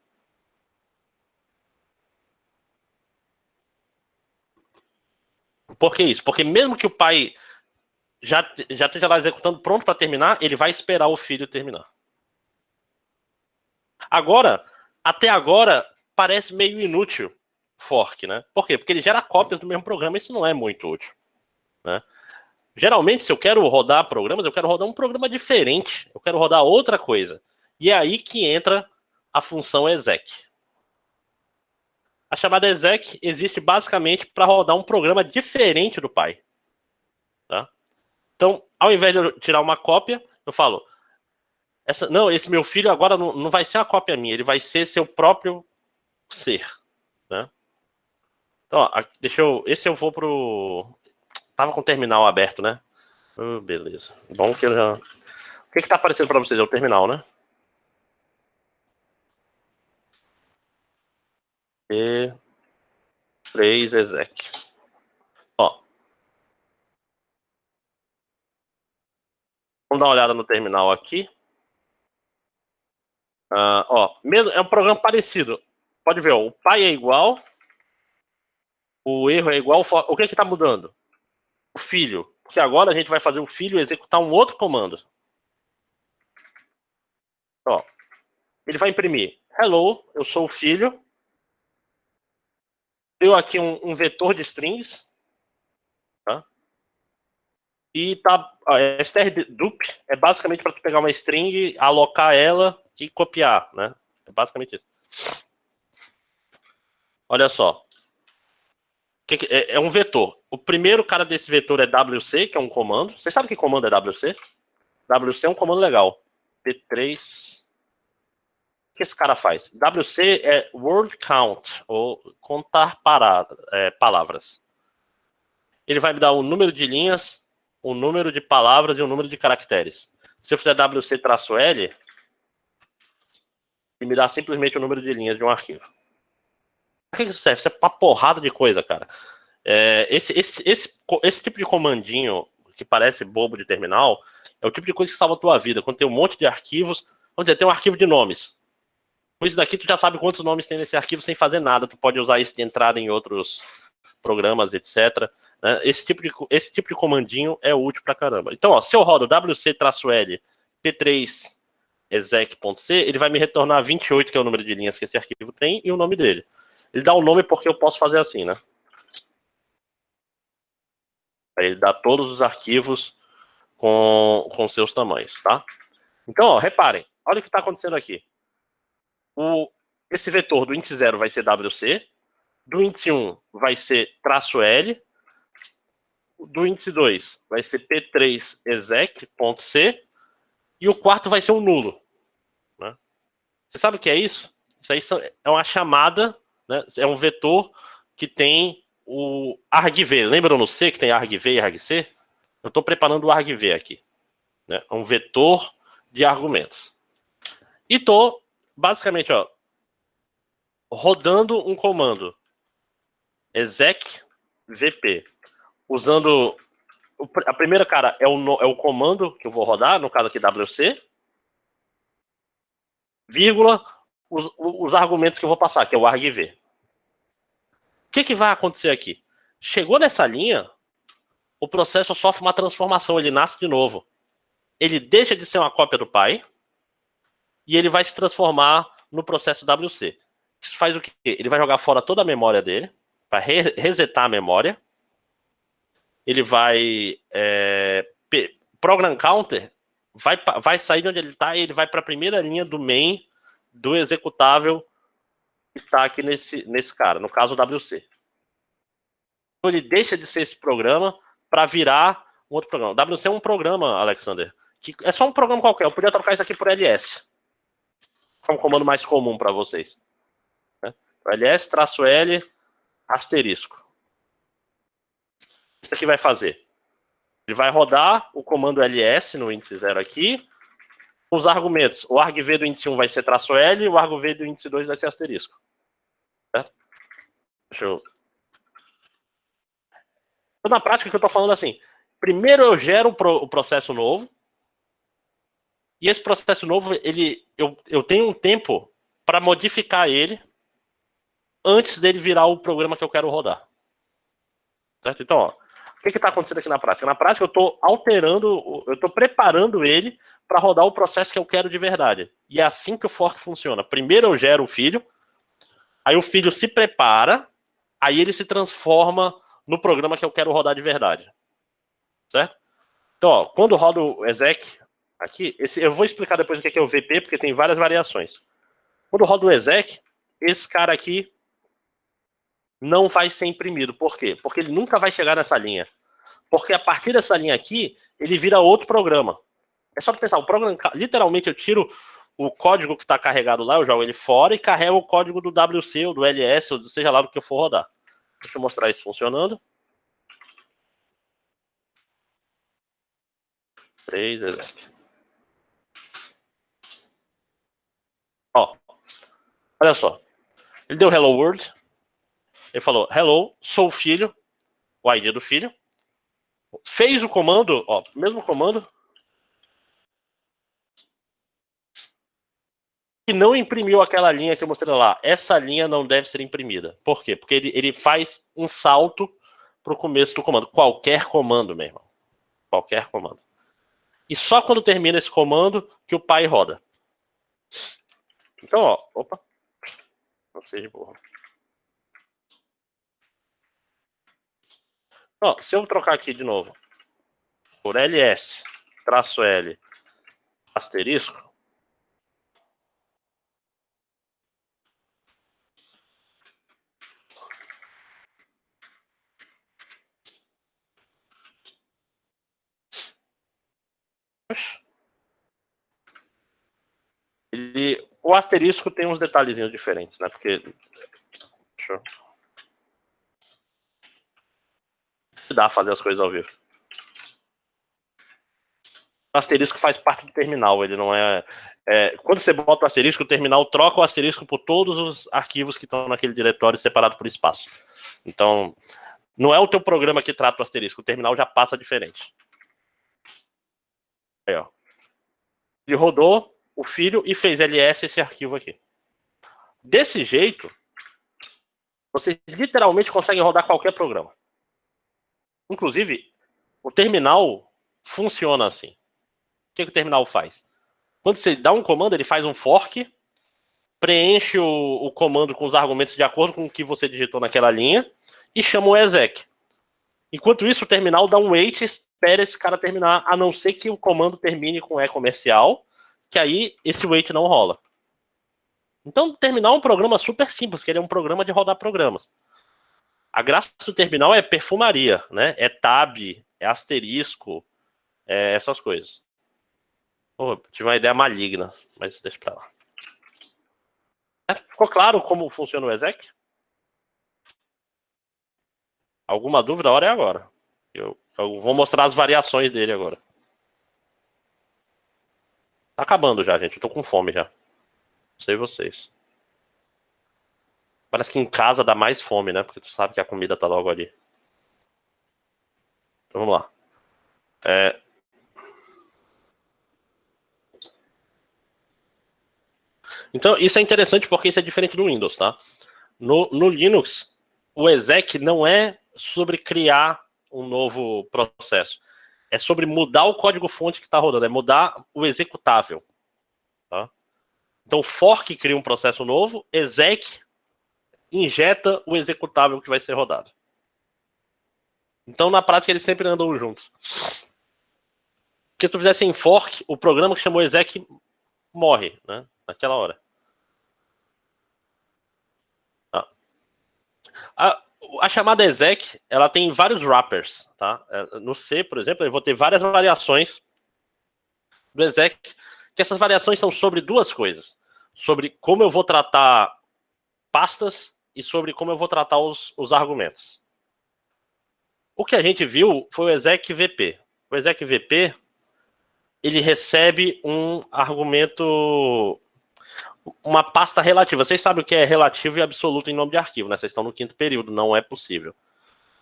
A: Por que isso? Porque mesmo que o pai já esteja lá executando pronto para terminar, ele vai esperar o filho terminar. Agora, até agora, parece meio inútil fork, né? Por quê? Porque ele gera cópias do mesmo programa, isso não é muito útil, né? Geralmente, se eu quero rodar programas, eu quero rodar um programa diferente, eu quero rodar outra coisa. E é aí que entra a função exec. A chamada exec existe basicamente para rodar um programa diferente do pai. Tá? Então, ao invés de eu tirar uma cópia, eu falo: não, esse meu filho agora não vai ser uma cópia minha, ele vai ser seu próprio ser. Né? Então, ó, esse eu vou pro. Tava com o terminal aberto, né? Beleza. Bom que eu já. O que tá aparecendo para vocês? É o terminal, né? E 3 exec. Ó, vamos dar uma olhada no terminal aqui. Ó, mesmo, é um programa parecido. Pode ver, ó, o pai é igual, o erro é igual. O que está mudando? O filho. Porque agora a gente vai fazer o filho executar um outro comando. Ó, ele vai imprimir: hello, eu sou o filho. Deu aqui um vetor de strings. Tá? E tá, strdup é basicamente para tu pegar uma string, alocar ela e copiar, né? É basicamente isso. Olha só. É um vetor. O primeiro cara desse vetor é wc, que é um comando. Você sabe que comando é wc? WC é um comando legal. P3. O que esse cara faz? WC é word count, ou contar palavras. Ele vai me dar um número de linhas, um número de palavras e um número de caracteres. Se eu fizer WC-L, ele me dá simplesmente o número de linhas de um arquivo. Por que isso serve? Isso é uma porrada de coisa, cara. Esse tipo de comandinho que parece bobo de terminal é o tipo de coisa que salva a tua vida. Quando tem um monte de arquivos, vamos dizer, tem um arquivo de nomes. Com isso daqui, tu já sabe quantos nomes tem nesse arquivo sem fazer nada. Tu pode usar isso de entrada em outros programas, etc. Né? Esse tipo de comandinho é útil pra caramba. Então, ó, se eu rodo wc-l p3 exec.c, ele vai me retornar 28, que é o número de linhas que esse arquivo tem, e o nome dele. Ele dá o nome porque eu posso fazer assim, né? Aí ele dá todos os arquivos com seus tamanhos, tá? Então, ó, reparem, olha o que está acontecendo aqui. Esse vetor do int 0 vai ser wc, do int 1 vai ser "-l", do int 2 vai ser p3 exec.c, e o quarto vai ser um nulo. Né? Você sabe o que é isso? Isso aí é uma chamada, né? É um vetor que tem o argv. Lembram no C que tem argv e argc? Eu estou preparando o argv aqui. Né? É um vetor de argumentos. E estou, basicamente, ó, rodando um comando exec vp, usando a primeira, cara, é o comando que eu vou rodar, no caso aqui wc, vírgula, os argumentos que eu vou passar, que é o argv. O que vai acontecer aqui? Chegou nessa linha, o processo sofre uma transformação, ele nasce de novo. Ele deixa de ser uma cópia do pai e ele vai se transformar no processo wc. Isso faz o quê? Ele vai jogar fora toda a memória dele, vai resetar a memória. Ele vai... program counter vai sair de onde ele está e ele vai para a primeira linha do main do executável que está aqui nesse cara, no caso o wc. Então ele deixa de ser esse programa para virar um outro programa. O wc é um programa, Alexander, que é só um programa qualquer. Eu podia trocar isso aqui por ls. É um comando mais comum para vocês. Né? ls-l asterisco. O que aqui vai fazer? Ele vai rodar o comando ls no índice 0 aqui. Os argumentos. O argv do índice 1 vai ser "-l", o argv do índice 2 vai ser asterisco. Certo? Deixa eu... Então, na prática, o que eu estou falando assim, primeiro eu gero o processo novo, e esse processo novo, eu tenho um tempo para modificar ele antes dele virar o programa que eu quero rodar. Certo? Então, ó, o que está acontecendo aqui na prática? Na prática, eu estou alterando, eu estou preparando ele para rodar o processo que eu quero de verdade. E é assim que o fork funciona. Primeiro eu gero o filho, aí o filho se prepara, aí ele se transforma no programa que eu quero rodar de verdade. Certo? Então, ó, quando roda o exec aqui, eu vou explicar depois o que é o VP, porque tem várias variações. Quando roda o exec, esse cara aqui não vai ser imprimido. Por quê? Porque ele nunca vai chegar nessa linha. Porque a partir dessa linha aqui, ele vira outro programa. É só pensar, o programa, literalmente eu tiro o código que está carregado lá, eu jogo ele fora e carrego o código do WC ou do LS, ou seja lá do que eu for rodar. Deixa eu mostrar isso funcionando. 3, exec. Ó, olha só. Ele deu hello world. Ele falou, hello, sou o filho, o ID do filho. Fez o comando, ó, mesmo comando. E não imprimiu aquela linha que eu mostrei lá. Essa linha não deve ser imprimida. Por quê? Porque ele faz um salto para o começo do comando. Qualquer comando, meu irmão. Qualquer comando. E só quando termina esse comando que o pai roda. Então, ó. Opa. Não seja burro. Ó, se eu trocar aqui de novo por ls-l asterisco, o asterisco tem uns detalhezinhos diferentes, né? Porque... Deixa eu... Se dá a fazer as coisas ao vivo. O asterisco faz parte do terminal, ele não é... quando você bota o asterisco, o terminal troca o asterisco por todos os arquivos que estão naquele diretório separado por espaço. Então, não é o teu programa que trata o asterisco, o terminal já passa diferente. Aí, ó. Ele rodou o filho e fez ls esse arquivo aqui. Desse jeito, vocês literalmente conseguem rodar qualquer programa. Inclusive, o terminal funciona assim. O que o terminal faz? Quando você dá um comando, ele faz um fork, preenche o comando com os argumentos de acordo com o que você digitou naquela linha e chama o exec. Enquanto isso, o terminal dá um wait e espera esse cara terminar, a não ser que o comando termine com E comercial, que aí esse wait não rola. Então, o terminal é um programa super simples, que ele é um programa de rodar programas. A graça do terminal é perfumaria, né? É tab, é asterisco, é essas coisas. Pô, tive uma ideia maligna, mas deixa pra lá. Ficou claro como funciona o exec? Alguma dúvida? A hora é agora. Eu vou mostrar as variações dele agora. Tá acabando já, gente. Eu tô com fome já. Não sei vocês. Parece que em casa dá mais fome, né? Porque tu sabe que a comida tá logo ali. Então vamos lá. Então isso é interessante porque isso é diferente do Windows, tá? No Linux, o exec não é sobre criar um novo processo. É sobre mudar o código-fonte que está rodando. É mudar o executável. Tá? Então, fork cria um processo novo, exec injeta o executável que vai ser rodado. Então, na prática, eles sempre andam juntos. Porque se tu fizesse em fork, o programa que chamou exec morre, né? Naquela hora. Tá? A chamada exec, ela tem vários wrappers, tá? No C, por exemplo, eu vou ter várias variações do exec, que essas variações são sobre duas coisas. Sobre como eu vou tratar pastas e sobre como eu vou tratar os argumentos. O que a gente viu foi o exec VP. O exec VP, ele recebe um argumento, uma pasta relativa. Vocês sabem o que é relativo e absoluto em nome de arquivo, né? Vocês estão no 5º período, não é possível.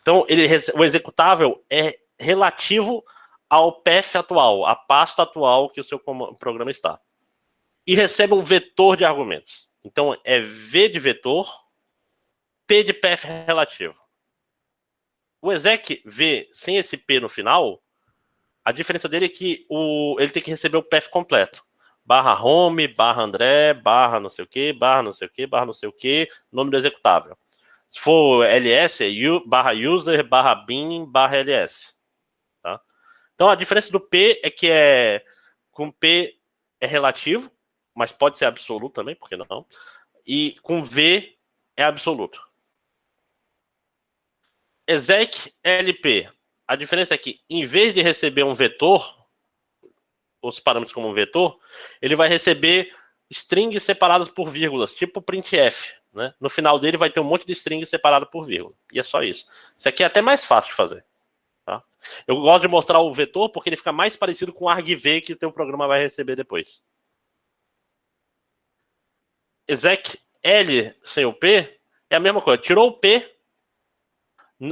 A: Então, o executável é relativo ao path atual, a pasta atual que o seu programa está. E recebe um vetor de argumentos. Então, é V de vetor, P de path relativo. O exec V sem esse P no final, a diferença dele é que ele tem que receber o path completo. Barra home, barra André, barra não sei o que, barra não sei o que, barra não sei o que, nome do executável. Se for ls, é barra user, barra bin, barra ls. Tá? Então a diferença do P é que com P é relativo, mas pode ser absoluto também, por que não? E com V é absoluto. Exec LP. A diferença é que, em vez de receber um vetor, os parâmetros como um vetor, ele vai receber strings separadas por vírgulas, tipo printf. Né? No final dele vai ter um monte de strings separadas por vírgula. E é só isso. Isso aqui é até mais fácil de fazer. Tá? Eu gosto de mostrar o vetor porque ele fica mais parecido com o argv que o teu programa vai receber depois. Exec L sem o P é a mesma coisa. Tirou o P,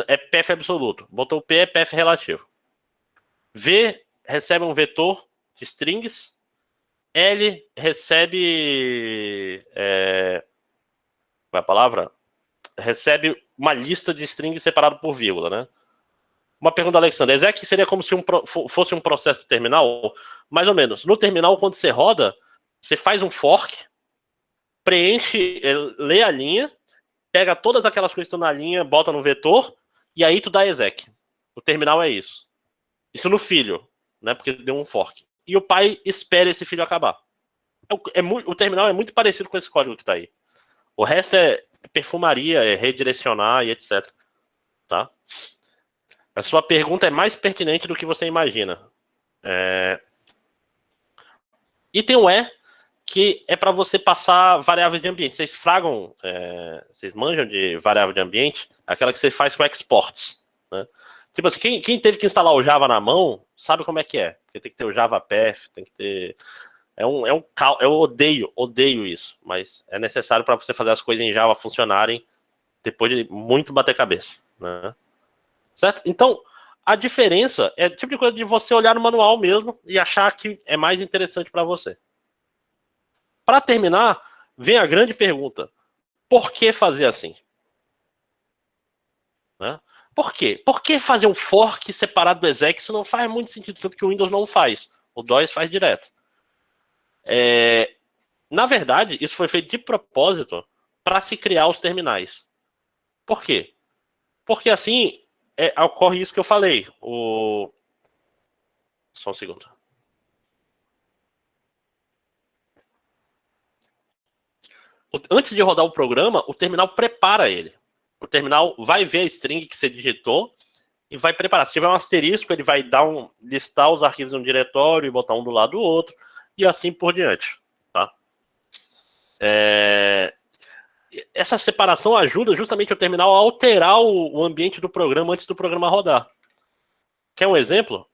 A: é path absoluto. Botou o P, é path relativo. V recebe um vetor de strings. L recebe... qual é a palavra? Recebe uma lista de strings separado por vírgula, né? Uma pergunta, Alexandre. Exec seria como se fosse um processo de terminal? Mais ou menos. No terminal, quando você roda, você faz um fork, preenche, lê a linha, pega todas aquelas coisas que estão na linha, bota no vetor, e aí tu dá exec. O terminal é isso. Isso no filho, né? Porque deu um fork. E o pai espera esse filho acabar. O terminal é muito parecido com esse código que tá aí. O resto é perfumaria, é redirecionar e etc. Tá? A sua pergunta é mais pertinente do que você imagina. E tem um que é para você passar variáveis de ambiente. Vocês fragam, vocês manjam de variável de ambiente, aquela que você faz com exports. Né? Tipo assim, quem teve que instalar o Java na mão, sabe como é que é. Porque tem que ter o Java Path, tem que ter... Eu odeio isso, mas é necessário para você fazer as coisas em Java funcionarem depois de muito bater cabeça. Né? Certo? Então, a diferença é o tipo de coisa de você olhar no manual mesmo e achar que é mais interessante para você. Para terminar, vem a grande pergunta. Por que fazer assim? Né? Por quê? Por que fazer um fork separado do exec? Isso não faz muito sentido, tanto que o Windows não faz. O DOS faz direto. Na verdade, isso foi feito de propósito para se criar os terminais. Por quê? Porque assim ocorre isso que eu falei. Só um segundo. Antes de rodar o programa, o terminal prepara ele. O terminal vai ver a string que você digitou e vai preparar. Se tiver um asterisco, ele vai listar os arquivos no diretório e botar um do lado do outro, e assim por diante. Tá? Essa separação ajuda justamente o terminal a alterar o ambiente do programa antes do programa rodar. Quer um exemplo?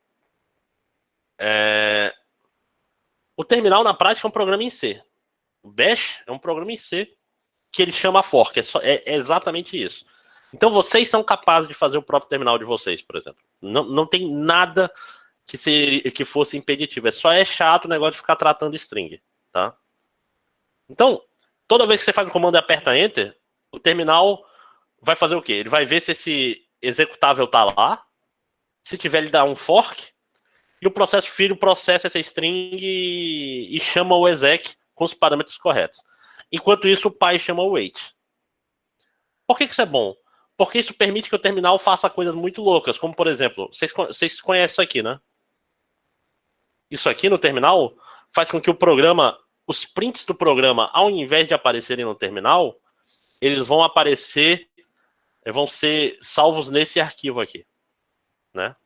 A: O terminal, na prática, é um programa em C. O Bash é um programa em C que ele chama fork. É exatamente isso. Então, vocês são capazes de fazer o próprio terminal de vocês, por exemplo. Não tem nada que fosse impeditivo. Só é chato o negócio de ficar tratando string. Tá? Então, toda vez que você faz o comando e aperta Enter, o terminal vai fazer o quê? Ele vai ver se esse executável está lá. Se tiver, ele dá um fork. E o processo filho processa essa string e chama o exec com os parâmetros corretos. Enquanto isso, o pai chama o wait. Por que isso é bom? Porque isso permite que o terminal faça coisas muito loucas, como por exemplo, vocês conhecem isso aqui, né? Isso aqui no terminal faz com que o programa, os prints do programa, ao invés de aparecerem no terminal, eles vão ser salvos nesse arquivo aqui, né?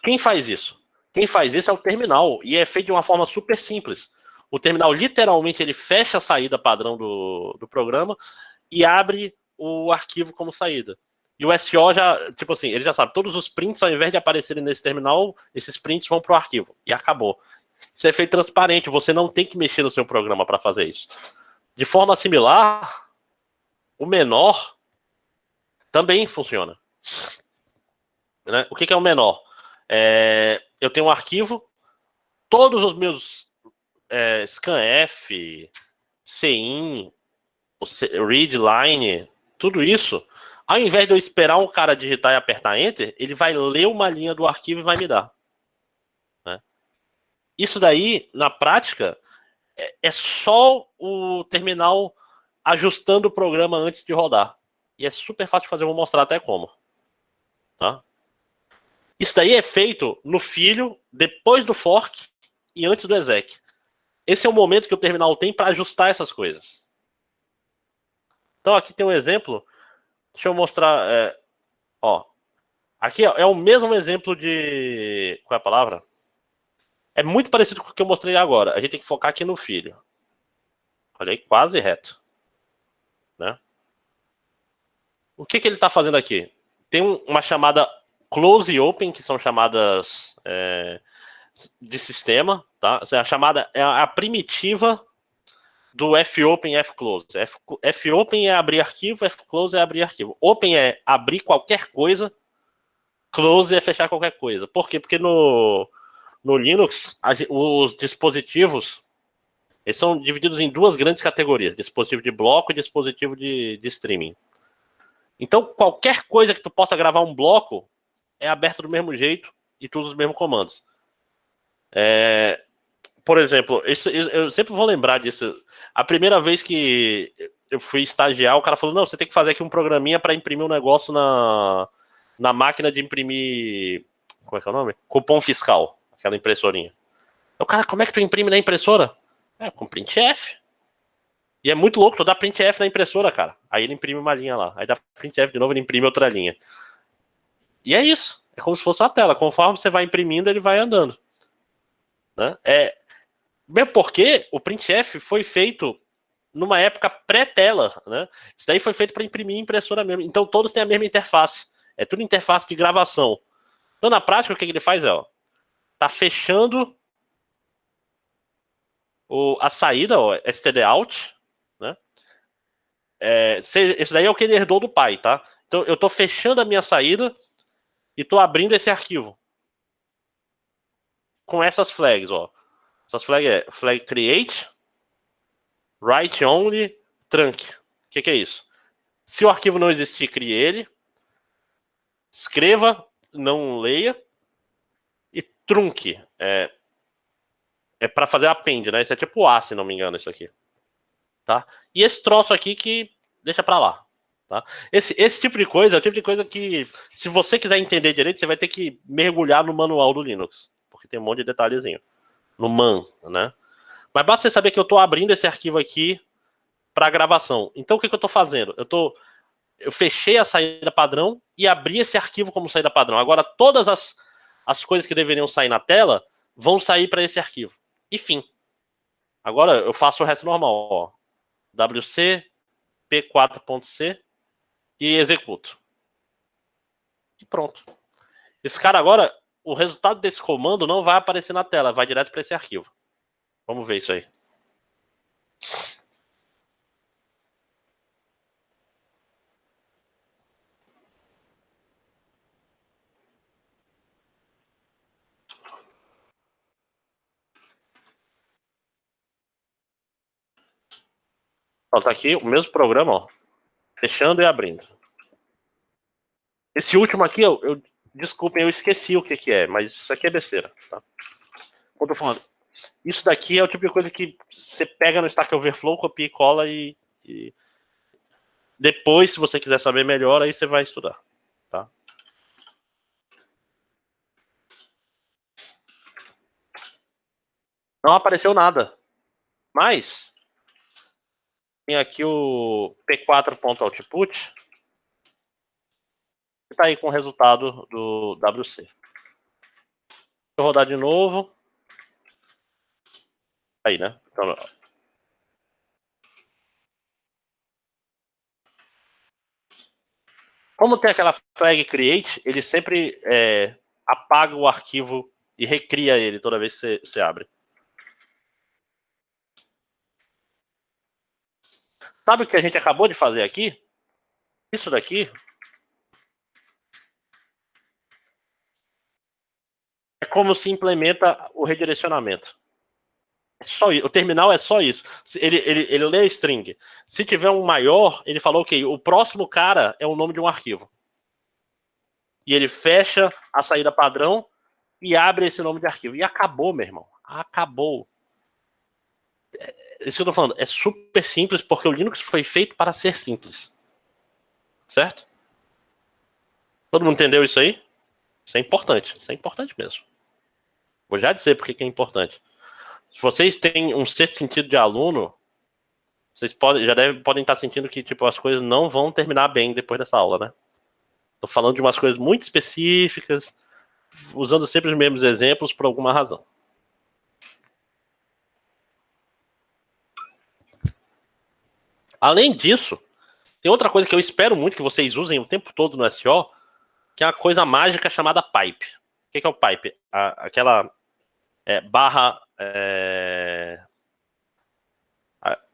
A: Quem faz isso? Quem faz isso é o terminal, e é feito de uma forma super simples. O terminal, literalmente, ele fecha a saída padrão do programa e abre o arquivo como saída. E o SO já, tipo assim, ele já sabe, todos os prints, ao invés de aparecerem nesse terminal, esses prints vão para o arquivo. E acabou. Isso é feito transparente, você não tem que mexer no seu programa para fazer isso. De forma similar, o menor também funciona. Né? O que é o menor? Eu tenho um arquivo, todos os meus scanf, cin, readline, tudo isso, ao invés de eu esperar um cara digitar e apertar Enter, ele vai ler uma linha do arquivo e vai me dar. Né? Isso daí, na prática, é só o terminal ajustando o programa antes de rodar. E é super fácil de fazer, eu vou mostrar até como. Tá? Isso daí é feito no filho, depois do fork e antes do exec. Esse é o momento que o terminal tem para ajustar essas coisas. Então aqui tem um exemplo. Deixa eu mostrar. Ó, aqui é o mesmo exemplo de. Qual é a palavra? É muito parecido com o que eu mostrei agora. A gente tem que focar aqui no filho. Olha aí, quase reto. Né? O que ele está fazendo aqui? Tem uma chamada close e open, que são chamadas de sistema. Tá? A chamada é a primitiva do fopen e fclose. Fopen é abrir arquivo, fclose é abrir arquivo. Open é abrir qualquer coisa, close é fechar qualquer coisa. Por quê? Porque no Linux, os dispositivos eles são divididos em duas grandes categorias: dispositivo de bloco e dispositivo de streaming. Então, qualquer coisa que tu possa gravar um bloco é aberto do mesmo jeito e tudo os mesmos comandos. Por exemplo, eu sempre vou lembrar disso. A primeira vez que eu fui estagiar, o cara falou: não, você tem que fazer aqui um programinha para imprimir um negócio na máquina de imprimir. Como é que é o nome? Cupom fiscal, aquela impressorinha. O cara, como é que tu imprime na impressora? Com printf. E é muito louco, tu dá printf na impressora, cara. Aí ele imprime uma linha lá. Aí dá printf de novo, ele imprime outra linha. E é isso. É como se fosse uma tela. Conforme você vai imprimindo, ele vai andando. Né? Mesmo porque o printf foi feito numa época pré-tela. Né? Isso daí foi feito para imprimir impressora mesmo. Então todos têm a mesma interface. É tudo interface de gravação. Então na prática, o que ele faz tá fechando a saída, std out, né? Esse daí é o que ele herdou do pai, tá? Então eu tô fechando a minha saída e tô abrindo esse arquivo com essas flags, ó. Essas flags flag create, write only, trunc. O que é isso? Se o arquivo não existir, crie ele. Escreva, não leia. E trunc. É para fazer append, né? Isso é tipo A, se não me engano, isso aqui. Tá? E esse troço aqui que deixa para lá. Tá? Esse tipo de coisa é o tipo de coisa que, se você quiser entender direito, você vai ter que mergulhar no manual do Linux. Porque tem um monte de detalhezinho. No man, né? Mas basta você saber que eu estou abrindo esse arquivo aqui para gravação. Então o que eu estou fazendo? Eu fechei a saída padrão e abri esse arquivo como saída padrão. Agora todas as coisas que deveriam sair na tela vão sair para esse arquivo. E fim. Agora eu faço o resto normal. Ó. WC P4.c e executo. E pronto. Esse cara agora, o resultado desse comando não vai aparecer na tela, vai direto para esse arquivo. Vamos ver isso aí. Ó, tá aqui o mesmo programa, ó, fechando e abrindo. Esse último aqui, desculpem, eu esqueci o que é, mas isso aqui é besteira, tá? Quando eu tô falando, isso daqui é o tipo de coisa que você pega no Stack Overflow, copia e cola e depois, se você quiser saber melhor, aí você vai estudar, tá? Não apareceu nada, mas tem aqui o p4.output, que tá aí com o resultado do WC. Deixa eu rodar de novo. Aí, né? Então, como tem aquela flag create, ele sempre apaga o arquivo e recria ele toda vez que você abre. Sabe o que a gente acabou de fazer aqui? Isso daqui é como se implementa o redirecionamento. É só isso. O terminal é só isso. Ele lê a string. Se tiver um maior, ele falou, ok, o próximo cara é o nome de um arquivo. E ele fecha a saída padrão e abre esse nome de arquivo. E acabou, meu irmão. Acabou. Isso que eu tô falando. É super simples porque o Linux foi feito para ser simples. Certo? Todo mundo entendeu isso aí? Isso é importante. Isso é importante mesmo. Vou já dizer porque que é importante. Se vocês têm um certo sentido de aluno, vocês podem estar sentindo que tipo, as coisas não vão terminar bem depois dessa aula, né? Tô falando de umas coisas muito específicas, usando sempre os mesmos exemplos por alguma razão. Além disso, tem outra coisa que eu espero muito que vocês usem o tempo todo no SO, que é uma coisa mágica chamada pipe. O que é o pipe? Aquela barra...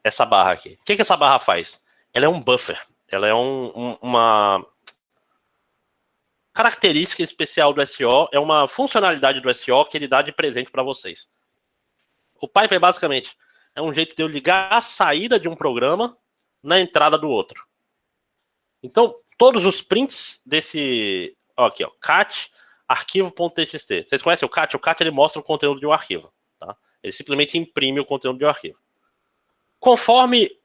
A: essa barra aqui. O que essa barra faz? Ela é um buffer. Ela é uma característica especial do SO, é uma funcionalidade do SO que ele dá de presente para vocês. O pipe é basicamente um jeito de eu ligar a saída de um programa na entrada do outro. Então, todos os prints desse... Ó, aqui, ó, cat arquivo.txt. Vocês conhecem o cat? O cat ele mostra o conteúdo de um arquivo. Tá? Ele simplesmente imprime o conteúdo de um arquivo. Conforme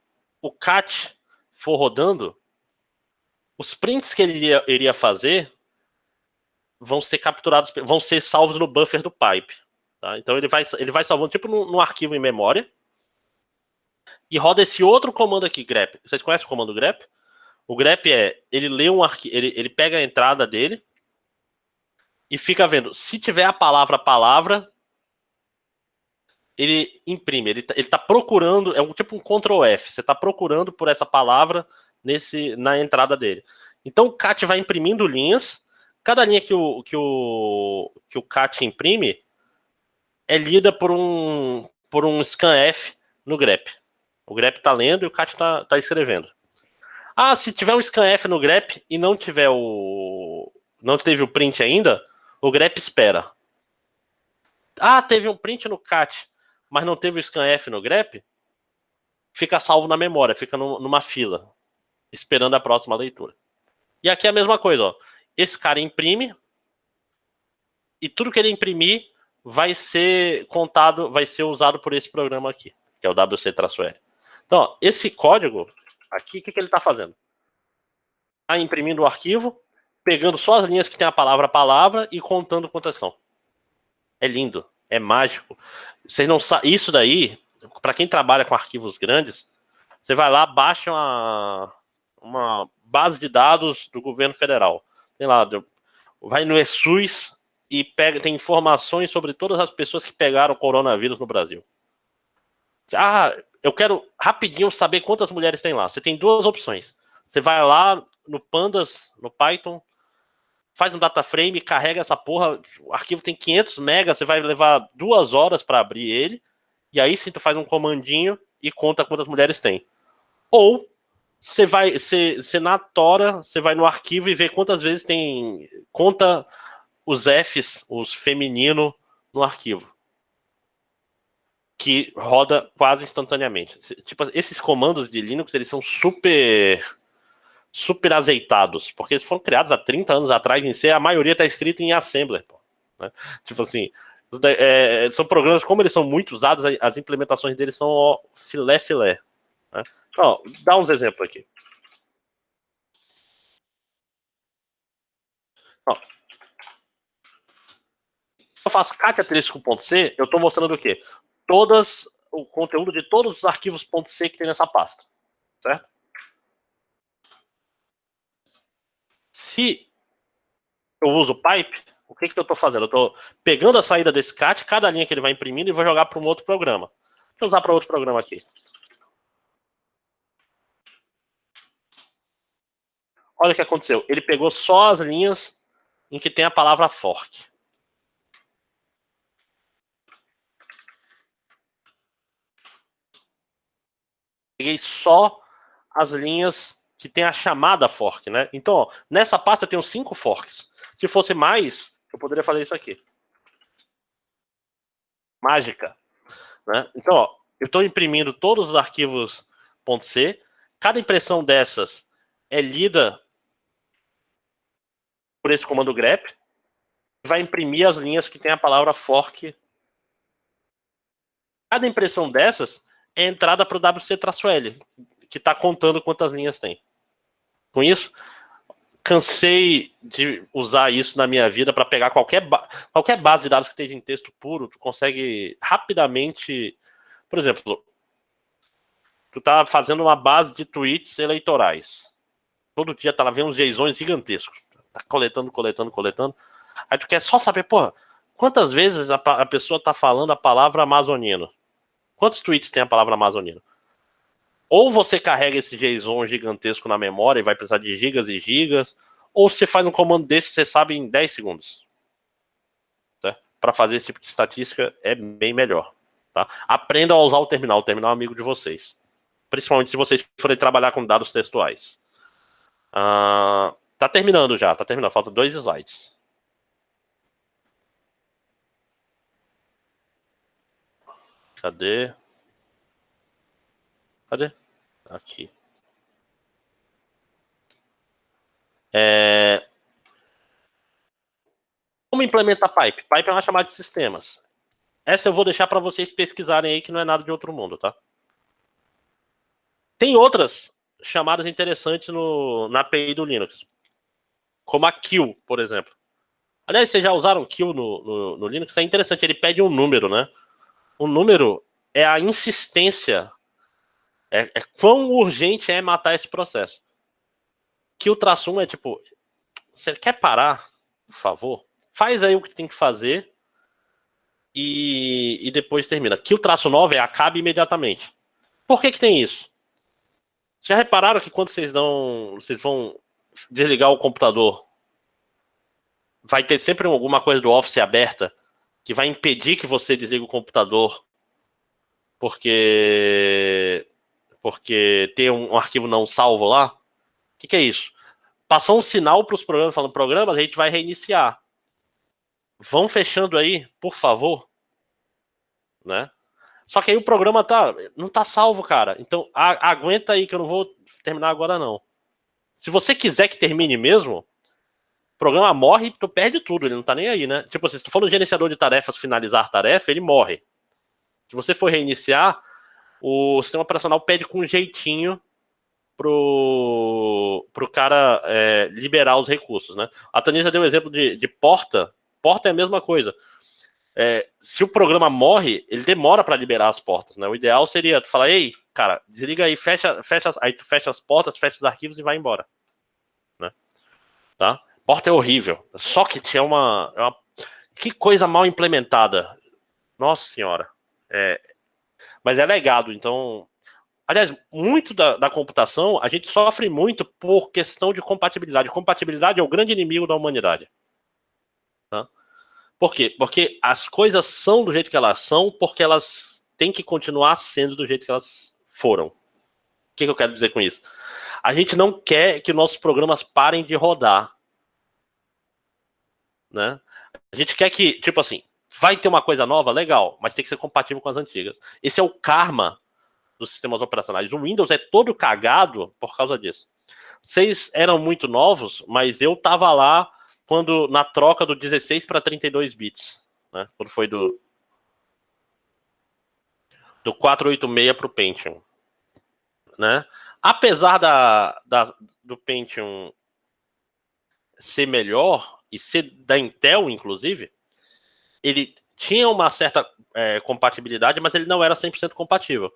A: o cat for rodando, os prints que ele iria fazer vão ser capturados, vão ser salvos no buffer do pipe. Tá? Então ele vai salvando tipo num arquivo em memória e roda esse outro comando aqui, grep. Vocês conhecem o comando grep? O grep ele lê um arquivo, ele pega a entrada dele e fica vendo. Se tiver a palavra, ele imprime. Ele tá procurando, é tipo um Ctrl F. Você tá procurando por essa palavra na entrada dele. Então o cat vai imprimindo linhas. Cada linha que o cat imprime é lida por um scanf no grep. O grep tá lendo e o cat tá escrevendo. Ah, se tiver um scanf no grep e não teve o print ainda, o grep espera. Ah, teve um print no cat, mas não teve o scanf no grep? fica salvo na memória, fica numa fila, esperando a próxima leitura. E aqui é a mesma coisa, ó. Esse cara imprime, e tudo que ele imprimir vai ser contado, vai ser usado por esse programa aqui, que é o WC-L. Então, ó, esse código aqui, o que ele está fazendo? Está imprimindo o arquivo, pegando só as linhas que tem a palavra e contando quantas são. É lindo, é mágico. Vocês não sabem, isso daí, para quem trabalha com arquivos grandes, você vai lá, baixa uma base de dados do governo federal. Tem lá, vai no ESUS e tem informações sobre todas as pessoas que pegaram o coronavírus no Brasil. Ah, eu quero rapidinho saber quantas mulheres tem lá. Você tem duas opções. Você vai lá no Pandas, no Python, faz um data frame, carrega essa porra, o arquivo tem 500 megas, você vai levar 2 horas para abrir ele, e aí sim tu faz um comandinho e conta quantas mulheres tem. Ou você na tora, você vai no arquivo e vê quantas vezes tem, conta os Fs, os feminino no arquivo, que roda quase instantaneamente. Tipo, esses comandos de Linux, eles são super azeitados, porque eles foram criados há 30 anos atrás em C, a maioria está escrita em Assembler, pô, né? Tipo assim, são programas, como eles são muito usados, as implementações deles são ó, filé, né? Ó, dá uns exemplos aqui. Ó, se eu faço cat asterisco.c, eu estou mostrando o quê? O conteúdo de todos os arquivos .c que tem nessa pasta, certo? Se eu uso pipe, o que eu estou fazendo? Eu estou pegando a saída desse cat, cada linha que ele vai imprimindo, e vou jogar para um outro programa. Deixa eu usar para outro programa aqui. Olha o que aconteceu. Ele pegou só as linhas em que tem a palavra fork. Peguei só as linhas que tem a chamada fork, né? Então, ó, nessa pasta eu tenho 5 forks. Se fosse mais, eu poderia fazer isso aqui. Mágica, né? Então, ó, eu estou imprimindo todos os arquivos .c. Cada impressão dessas é lida por esse comando grep. Vai imprimir as linhas que tem a palavra fork. Cada impressão dessas é entrada para o WC-L, que está contando quantas linhas tem. Com isso, cansei de usar isso na minha vida para pegar qualquer base de dados que esteja em texto puro, tu consegue rapidamente, por exemplo, tu tá fazendo uma base de tweets eleitorais. Todo dia tá lá vendo uns JSONs gigantescos. Tá coletando. Aí tu quer só saber, porra, quantas vezes a pessoa tá falando a palavra amazonino? Quantos tweets tem a palavra amazonino? Ou você carrega esse JSON gigantesco na memória e vai precisar de gigas e gigas, ou você faz um comando desse, você sabe, em 10 segundos. Tá? Para fazer esse tipo de estatística é bem melhor. Tá? Aprendam a usar o terminal é amigo de vocês. Principalmente se vocês forem trabalhar com dados textuais. Tá terminando já, falta 2 slides. Cadê? Aqui. Como implementar pipe? Pipe é uma chamada de sistemas. Essa eu vou deixar para vocês pesquisarem aí, que não é nada de outro mundo, tá? Tem outras chamadas interessantes na API do Linux. Como a kill, por exemplo. Aliás, vocês já usaram kill no Linux? É interessante, ele pede um número, né? O número é a insistência. É quão urgente é matar esse processo. Kill-1 é tipo, você quer parar? Por favor. Faz aí o que tem que fazer e depois termina. Kill-9 é acabe imediatamente. Por que tem isso? Já repararam que quando vocês vão desligar o computador, vai ter sempre alguma coisa do Office aberta que vai impedir que você desligue o computador porque tem um arquivo não salvo lá? O que é isso? Passou um sinal para os programas falando, programas, a gente vai reiniciar. Vão fechando aí, por favor, né? Só que aí o programa não tá salvo, cara. Então, aguenta aí que eu não vou terminar agora, não. Se você quiser que termine mesmo, o programa morre e tu perde tudo, ele não tá nem aí, né? Tipo assim, se tu for no gerenciador de tarefas finalizar tarefa, ele morre. Se você for reiniciar, o sistema operacional pede com um jeitinho pro cara liberar os recursos, né? A Tanisa deu um exemplo de porta. Porta é a mesma coisa. Se o programa morre, ele demora para liberar as portas, né? O ideal seria tu falar, ei, cara, desliga aí, aí tu fecha as portas, fecha os arquivos e vai embora, né? Tá? Porta é horrível. Só que tinha que coisa mal implementada. Nossa senhora. Mas é legado, então. Aliás, muito da computação, a gente sofre muito por questão de compatibilidade. Compatibilidade é o grande inimigo da humanidade. Tá? Por quê? Porque as coisas são do jeito que elas são, porque elas têm que continuar sendo do jeito que elas foram. O que eu quero dizer com isso? A gente não quer que nossos programas parem de rodar. Né? A gente quer que, tipo assim, vai ter uma coisa nova, legal, mas tem que ser compatível com as antigas. Esse é o karma dos sistemas operacionais. O Windows é todo cagado por causa disso. Vocês eram muito novos, mas eu tava lá quando na troca do 16 para 32 bits, né? Quando foi do 486 para o Pentium, né? Apesar do Pentium ser melhor e ser da Intel, inclusive, ele tinha uma certa compatibilidade, mas ele não era 100% compatível.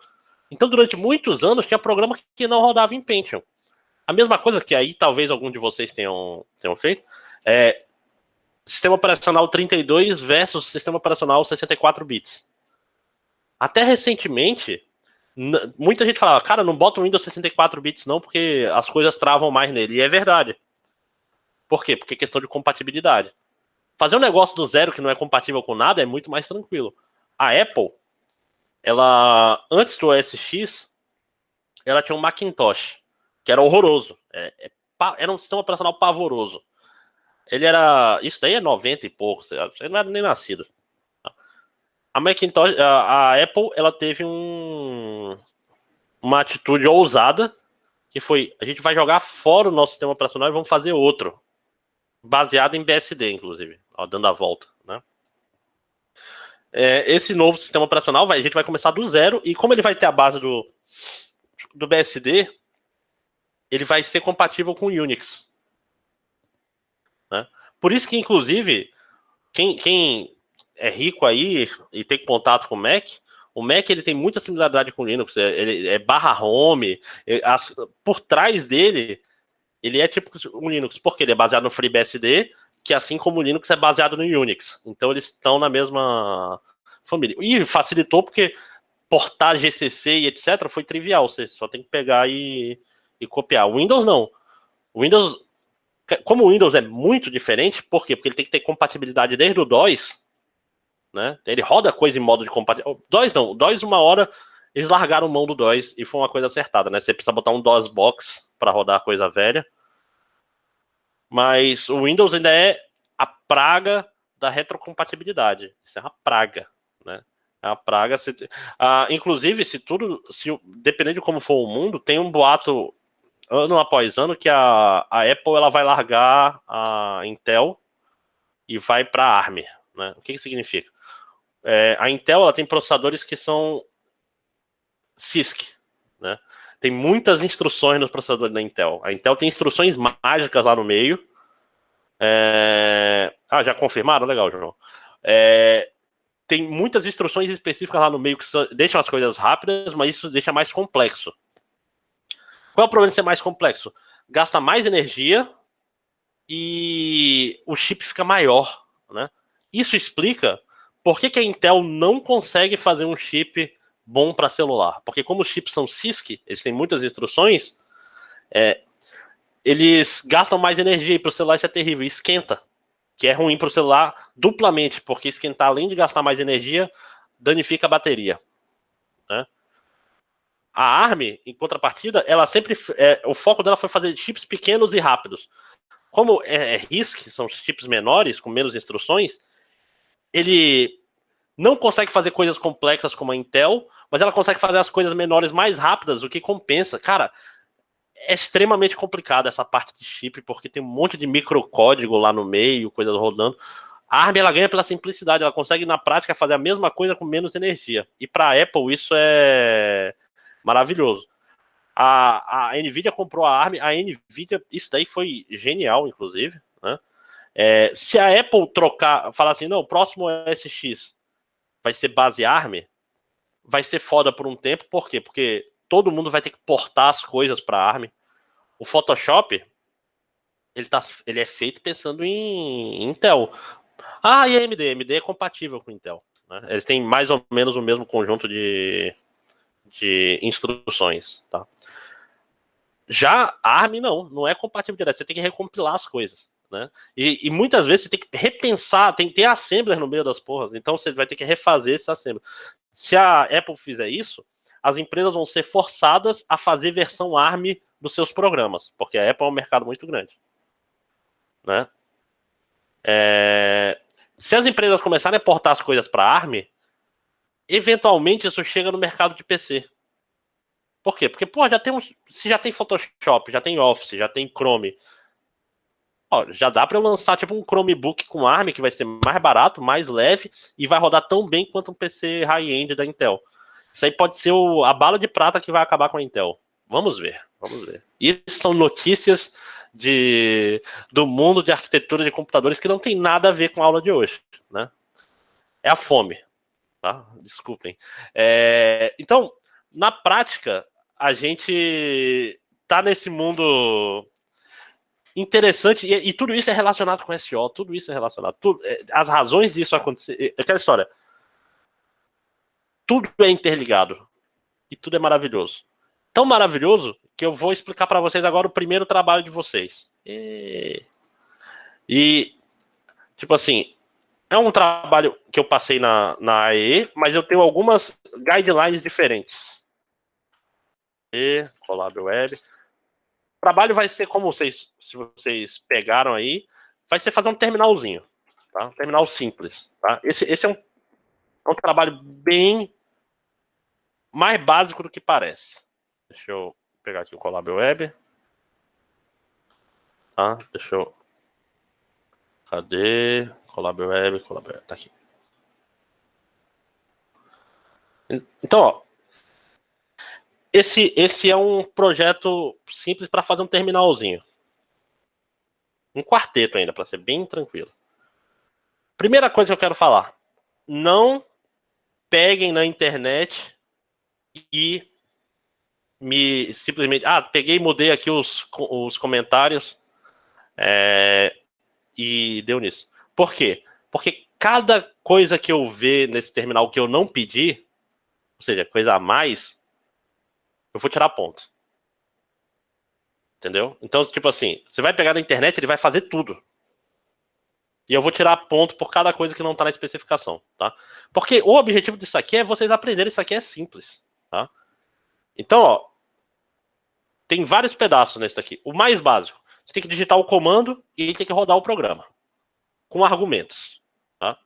A: Então, durante muitos anos, tinha programa que não rodava em Pentium. A mesma coisa que aí talvez algum de vocês tenham feito sistema operacional 32 versus sistema operacional 64 bits. Até recentemente, muita gente falava, cara, não bota o Windows 64 bits não, porque as coisas travam mais nele. E é verdade. Por quê? Porque é questão de compatibilidade. Fazer um negócio do zero que não é compatível com nada é muito mais tranquilo. A Apple, ela, antes do OS X, ela tinha um Macintosh, que era horroroso. Era um sistema operacional pavoroso. Ele era. Isso daí é 90 e pouco, você não era nem nascido. A Macintosh, a Apple, ela teve uma atitude ousada, que foi: a gente vai jogar fora o nosso sistema operacional e vamos fazer outro. Baseado em BSD, inclusive, ó, dando a volta, né? Esse novo sistema operacional, a gente vai começar do zero, e como ele vai ter a base do BSD, ele vai ser compatível com o Unix. Né? Por isso que, inclusive, quem é rico aí e tem contato com o Mac ele tem muita similaridade com o Linux. Ele é barra home, por trás dele, ele é tipo um Linux, porque ele é baseado no FreeBSD, que assim como o Linux é baseado no Unix. Então eles estão na mesma família. E facilitou porque portar GCC e etc. foi trivial. Você só tem que pegar e copiar. O Windows não. O Windows, como o Windows é muito diferente, por quê? Porque ele tem que ter compatibilidade desde o DOS, né? Ele roda coisa em modo de compatibilidade. DOS não. O DOS, uma hora, eles largaram mão do DOS e foi uma coisa acertada, né? Você precisa botar um DOS box para rodar coisa velha. Mas o Windows ainda é a praga da retrocompatibilidade. Isso é uma praga, né? É uma praga. Inclusive, dependendo de como for o mundo, tem um boato ano após ano que a Apple ela vai largar a Intel e vai para a ARM. Né? O que significa? A Intel ela tem processadores que são CISC, né? Tem muitas instruções nos processadores da Intel. A Intel tem instruções mágicas lá no meio. Já confirmaram? Legal, João. Tem muitas instruções específicas lá no meio que deixam as coisas rápidas, mas isso deixa mais complexo. Qual é o problema de ser mais complexo? Gasta mais energia e o chip fica maior, né? Isso explica por que a Intel não consegue fazer um chip bom para celular. Porque como os chips são CISC, eles têm muitas instruções, eles gastam mais energia e para o celular isso é terrível, esquenta. Que é ruim para o celular duplamente, porque esquentar, além de gastar mais energia, danifica a bateria. Né? A ARM, em contrapartida, ela sempre. O foco dela foi fazer chips pequenos e rápidos. Como é RISC, são chips menores, com menos instruções, ele não consegue fazer coisas complexas como a Intel, mas ela consegue fazer as coisas menores mais rápidas, o que compensa. Cara, é extremamente complicado essa parte de chip, porque tem um monte de microcódigo lá no meio, coisas rodando. A ARM ela ganha pela simplicidade, ela consegue na prática fazer a mesma coisa com menos energia. E para a Apple isso é maravilhoso. A Nvidia comprou a ARM, a Nvidia, isso daí foi genial, inclusive, né? Se a Apple trocar, falar assim, não, o próximo SX vai ser base ARM, vai ser foda por um tempo, por quê? Porque todo mundo vai ter que portar as coisas para ARM. O Photoshop, ele é feito pensando em Intel. E a AMD? A AMD é compatível com Intel. Né? Eles têm mais ou menos o mesmo conjunto de instruções. Tá? Já a ARM não é compatível direto. Você tem que recompilar as coisas. Né? E muitas vezes você tem que repensar, tem que ter assembler no meio das porras. Então você vai ter que refazer esse assembler. Se a Apple fizer isso, as empresas vão ser forçadas a fazer versão ARM dos seus programas, porque a Apple é um mercado muito grande. Né? Se as empresas começarem a portar as coisas para ARM, eventualmente isso chega no mercado de PC. Por quê? Porque, pô, se já tem Photoshop, já tem Office, já tem Chrome. Já dá para eu lançar tipo um Chromebook com ARM que vai ser mais barato, mais leve e vai rodar tão bem quanto um PC high-end da Intel. Isso aí pode ser a bala de prata que vai acabar com a Intel. Vamos ver, vamos ver. Isso são notícias do mundo de arquitetura de computadores que não tem nada a ver com a aula de hoje, né? É a fome, tá? Desculpem. Então, na prática, a gente tá nesse mundo interessante, e tudo isso é relacionado com SEO, tudo isso é relacionado. As razões disso acontecer. Aquela história. Tudo é interligado. E tudo é maravilhoso. Tão maravilhoso que eu vou explicar para vocês agora o primeiro trabalho de vocês. Tipo assim, é um trabalho que eu passei na AE, mas eu tenho algumas guidelines diferentes. Collab Web. O trabalho vai ser como se vocês pegaram aí, vai ser fazer um terminalzinho, tá? Um terminal simples, tá? Esse é um trabalho bem mais básico do que parece. Deixa eu pegar aqui o Collab Web. Tá? Deixa eu... Cadê? Collab Web, tá aqui. Então, ó, esse é um projeto simples para fazer um terminalzinho. Um quarteto ainda, para ser bem tranquilo. Primeira coisa que eu quero falar. Não peguem na internet e simplesmente... peguei e mudei aqui os comentários e deu nisso. Por quê? Porque cada coisa que eu ver nesse terminal que eu não pedi, ou seja, coisa a mais, eu vou tirar ponto. Entendeu? Então, tipo assim, você vai pegar na internet, ele vai fazer tudo. E eu vou tirar ponto por cada coisa que não tá na especificação, tá? Porque o objetivo disso aqui é vocês aprenderem, isso aqui é simples, tá? Então, ó, tem vários pedaços nesse daqui. O mais básico, você tem que digitar o comando e ele tem que rodar o programa. Com argumentos, tá?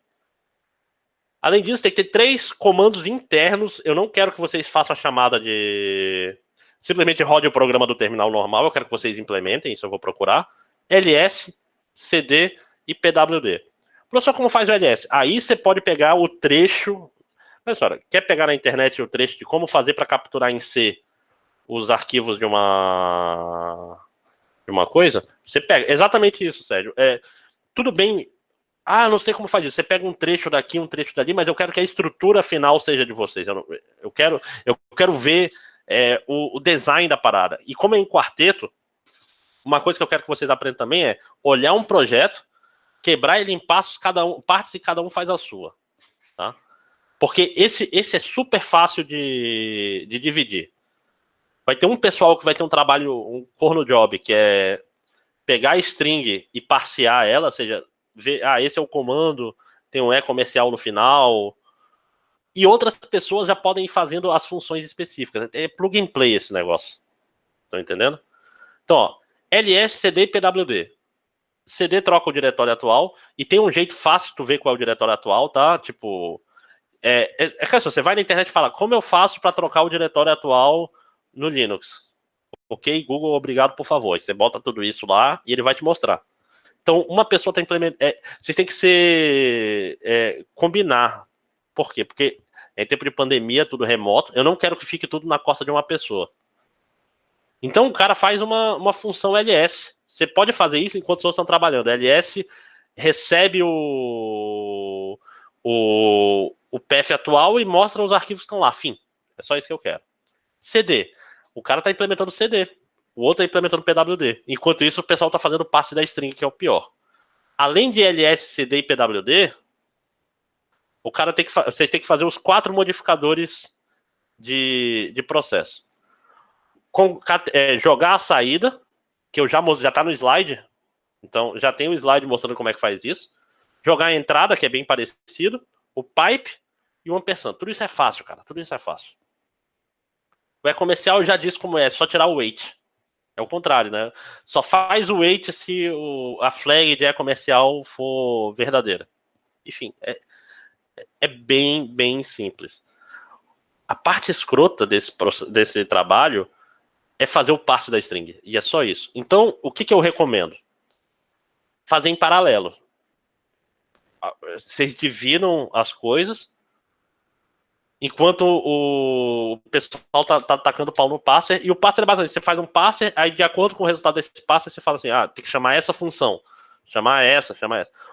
A: Além disso, tem que ter 3 comandos internos. Eu não quero que vocês façam a chamada de... Simplesmente rode o programa do terminal normal. Eu quero que vocês implementem, isso eu vou procurar. ls, cd e pwd. Professor, como faz o ls? Aí você pode pegar o trecho... Olha só, quer pegar na internet o trecho de como fazer para capturar em C os arquivos de uma coisa? Você pega. Exatamente isso, Sérgio. Tudo bem... não sei como faz isso. Você pega um trecho daqui, um trecho dali, mas eu quero que a estrutura final seja de vocês. Eu quero ver o design da parada. E como é em quarteto, uma coisa que eu quero que vocês aprendam também é olhar um projeto, quebrar ele em passos, partes e cada um faz a sua. Tá? Porque esse é super fácil de dividir. Vai ter um pessoal que vai ter um trabalho, um corno job, que é pegar a string e parsear ela, ou seja, ver, esse é o comando, tem um comercial no final, e outras pessoas já podem ir fazendo as funções específicas. É plug and play esse negócio. Estão entendendo? Então, ó, ls, cd e pwd. CD troca o diretório atual, e tem um jeito fácil de tu ver qual é o diretório atual, tá? Tipo, que assim, você vai na internet e fala, como eu faço para trocar o diretório atual no Linux? Ok, Google, obrigado, por favor. Você bota tudo isso lá e ele vai te mostrar. Então, uma pessoa está implementando. Vocês têm que combinar. Por quê? Porque em tempo de pandemia, tudo remoto. Eu não quero que fique tudo na costa de uma pessoa. Então, o cara faz uma função LS. Você pode fazer isso enquanto os outros estão trabalhando. LS recebe o path atual e mostra os arquivos que estão lá. Fim. É só isso que eu quero. CD. O cara está implementando CD. O outro está implementando PWD. Enquanto isso, o pessoal está fazendo passe da string, que é o pior. Além de LS, CD e PWD, o cara vocês têm que fazer os 4 modificadores de processo. Jogar a saída, que já está no slide. Então, já tem o slide mostrando como é que faz isso. Jogar a entrada, que é bem parecido. O pipe e o ampersand. Tudo isso é fácil, cara. Tudo isso é fácil. O comercial já diz como é só tirar o wait. É o contrário, né? Só faz o wait se a flag de comercial for verdadeira. Enfim, é bem, bem simples. A parte escrota desse trabalho é fazer o passe da string. E é só isso. Então, o que eu recomendo? Fazer em paralelo. Vocês dividam as coisas, enquanto o pessoal tá atacando pau no parser. E o parser é basicamente, você faz um parser, aí de acordo com o resultado desse parser, você fala assim, tem que chamar essa função. Chamar essa.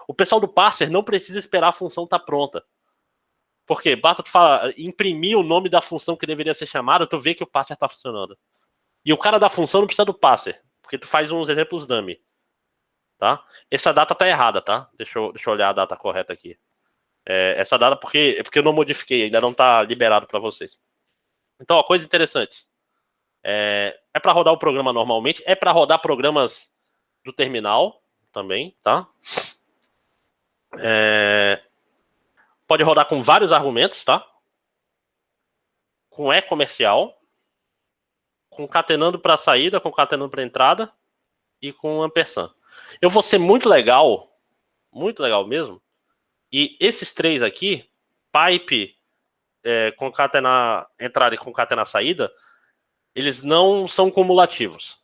A: O pessoal do parser não precisa esperar a função estar pronta. Por quê? Basta tu imprimir o nome da função que deveria ser chamada, tu vê que o parser tá funcionando. E o cara da função não precisa do parser, porque tu faz uns exemplos dummy. Tá? Essa data tá errada, tá? Deixa eu olhar a data correta aqui. Essa data porque eu não modifiquei, ainda não tá liberado para vocês. Então, ó, coisa interessante. É para rodar o programa normalmente, é para rodar programas do terminal também, tá? Pode rodar com vários argumentos, tá? Com comercial, concatenando para saída, concatenando para entrada e com ampersand. Eu vou ser muito legal mesmo. E esses 3 aqui, pipe, concatenar entrada e concatenar saída, eles não são cumulativos.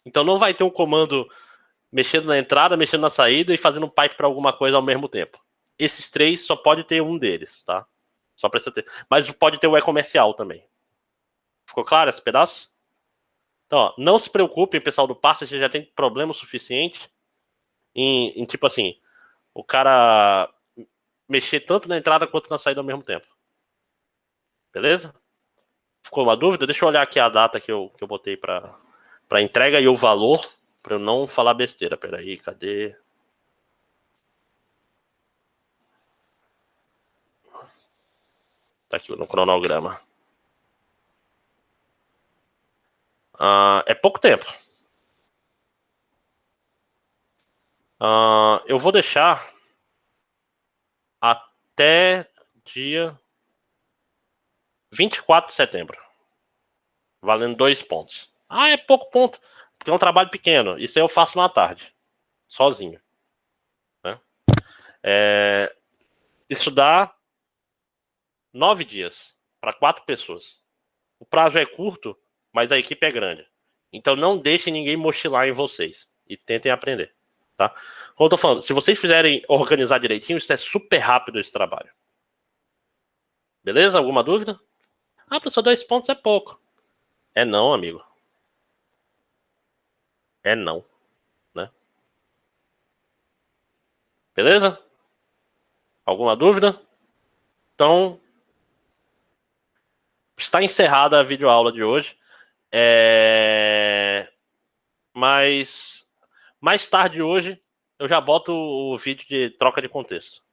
A: Então não vai ter um comando mexendo na entrada, mexendo na saída e fazendo um pipe para alguma coisa ao mesmo tempo. Esses 3 só pode ter um deles, tá? Só precisa ter. Mas pode ter o comercial também. Ficou claro esse pedaço? Então, ó, não se preocupem, pessoal do parser, você já tem problema suficiente em tipo assim, o cara mexer tanto na entrada quanto na saída ao mesmo tempo. Beleza? Ficou uma dúvida? Deixa eu olhar aqui a data que eu botei para entrega e o valor, para eu não falar besteira. Peraí, cadê? Tá aqui no cronograma. É pouco tempo. Eu vou deixar até dia 24 de setembro. Valendo 2 pontos. É pouco ponto. Porque é um trabalho pequeno. Isso aí eu faço na tarde. Sozinho. Né? Isso dá 9 dias. Para 4 pessoas. O prazo é curto, mas a equipe é grande. Então não deixem ninguém mochilar em vocês. E tentem aprender. Tá? Como eu tô falando, se vocês fizerem organizar direitinho, isso é super rápido esse trabalho. Beleza? Alguma dúvida? Professor, 2 pontos é pouco. É não, amigo. É não. Né? Beleza? Alguma dúvida? Então, está encerrada a videoaula de hoje. Mas mais tarde hoje eu já boto o vídeo de troca de contexto.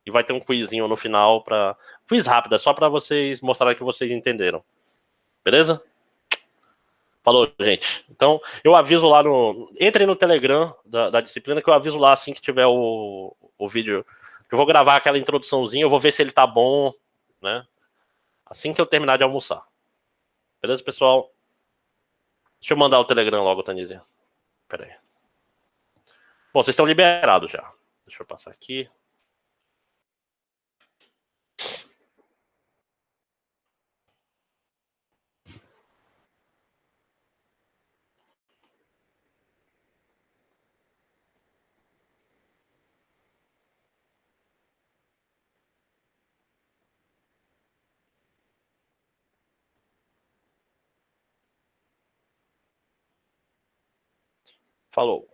A: E vai ter um quizinho no final para quiz rápido, só para vocês mostrarem que vocês entenderam. Beleza? Falou, gente. Então, eu aviso lá no. Entrem no Telegram da disciplina, que eu aviso lá assim que tiver o vídeo. Eu vou gravar aquela introduçãozinha, eu vou ver se ele tá bom, né? Assim que eu terminar de almoçar. Beleza, pessoal? Deixa eu mandar o Telegram logo, Tanizia. Pera aí. Bom, vocês estão liberados já. Deixa eu passar aqui. Falou.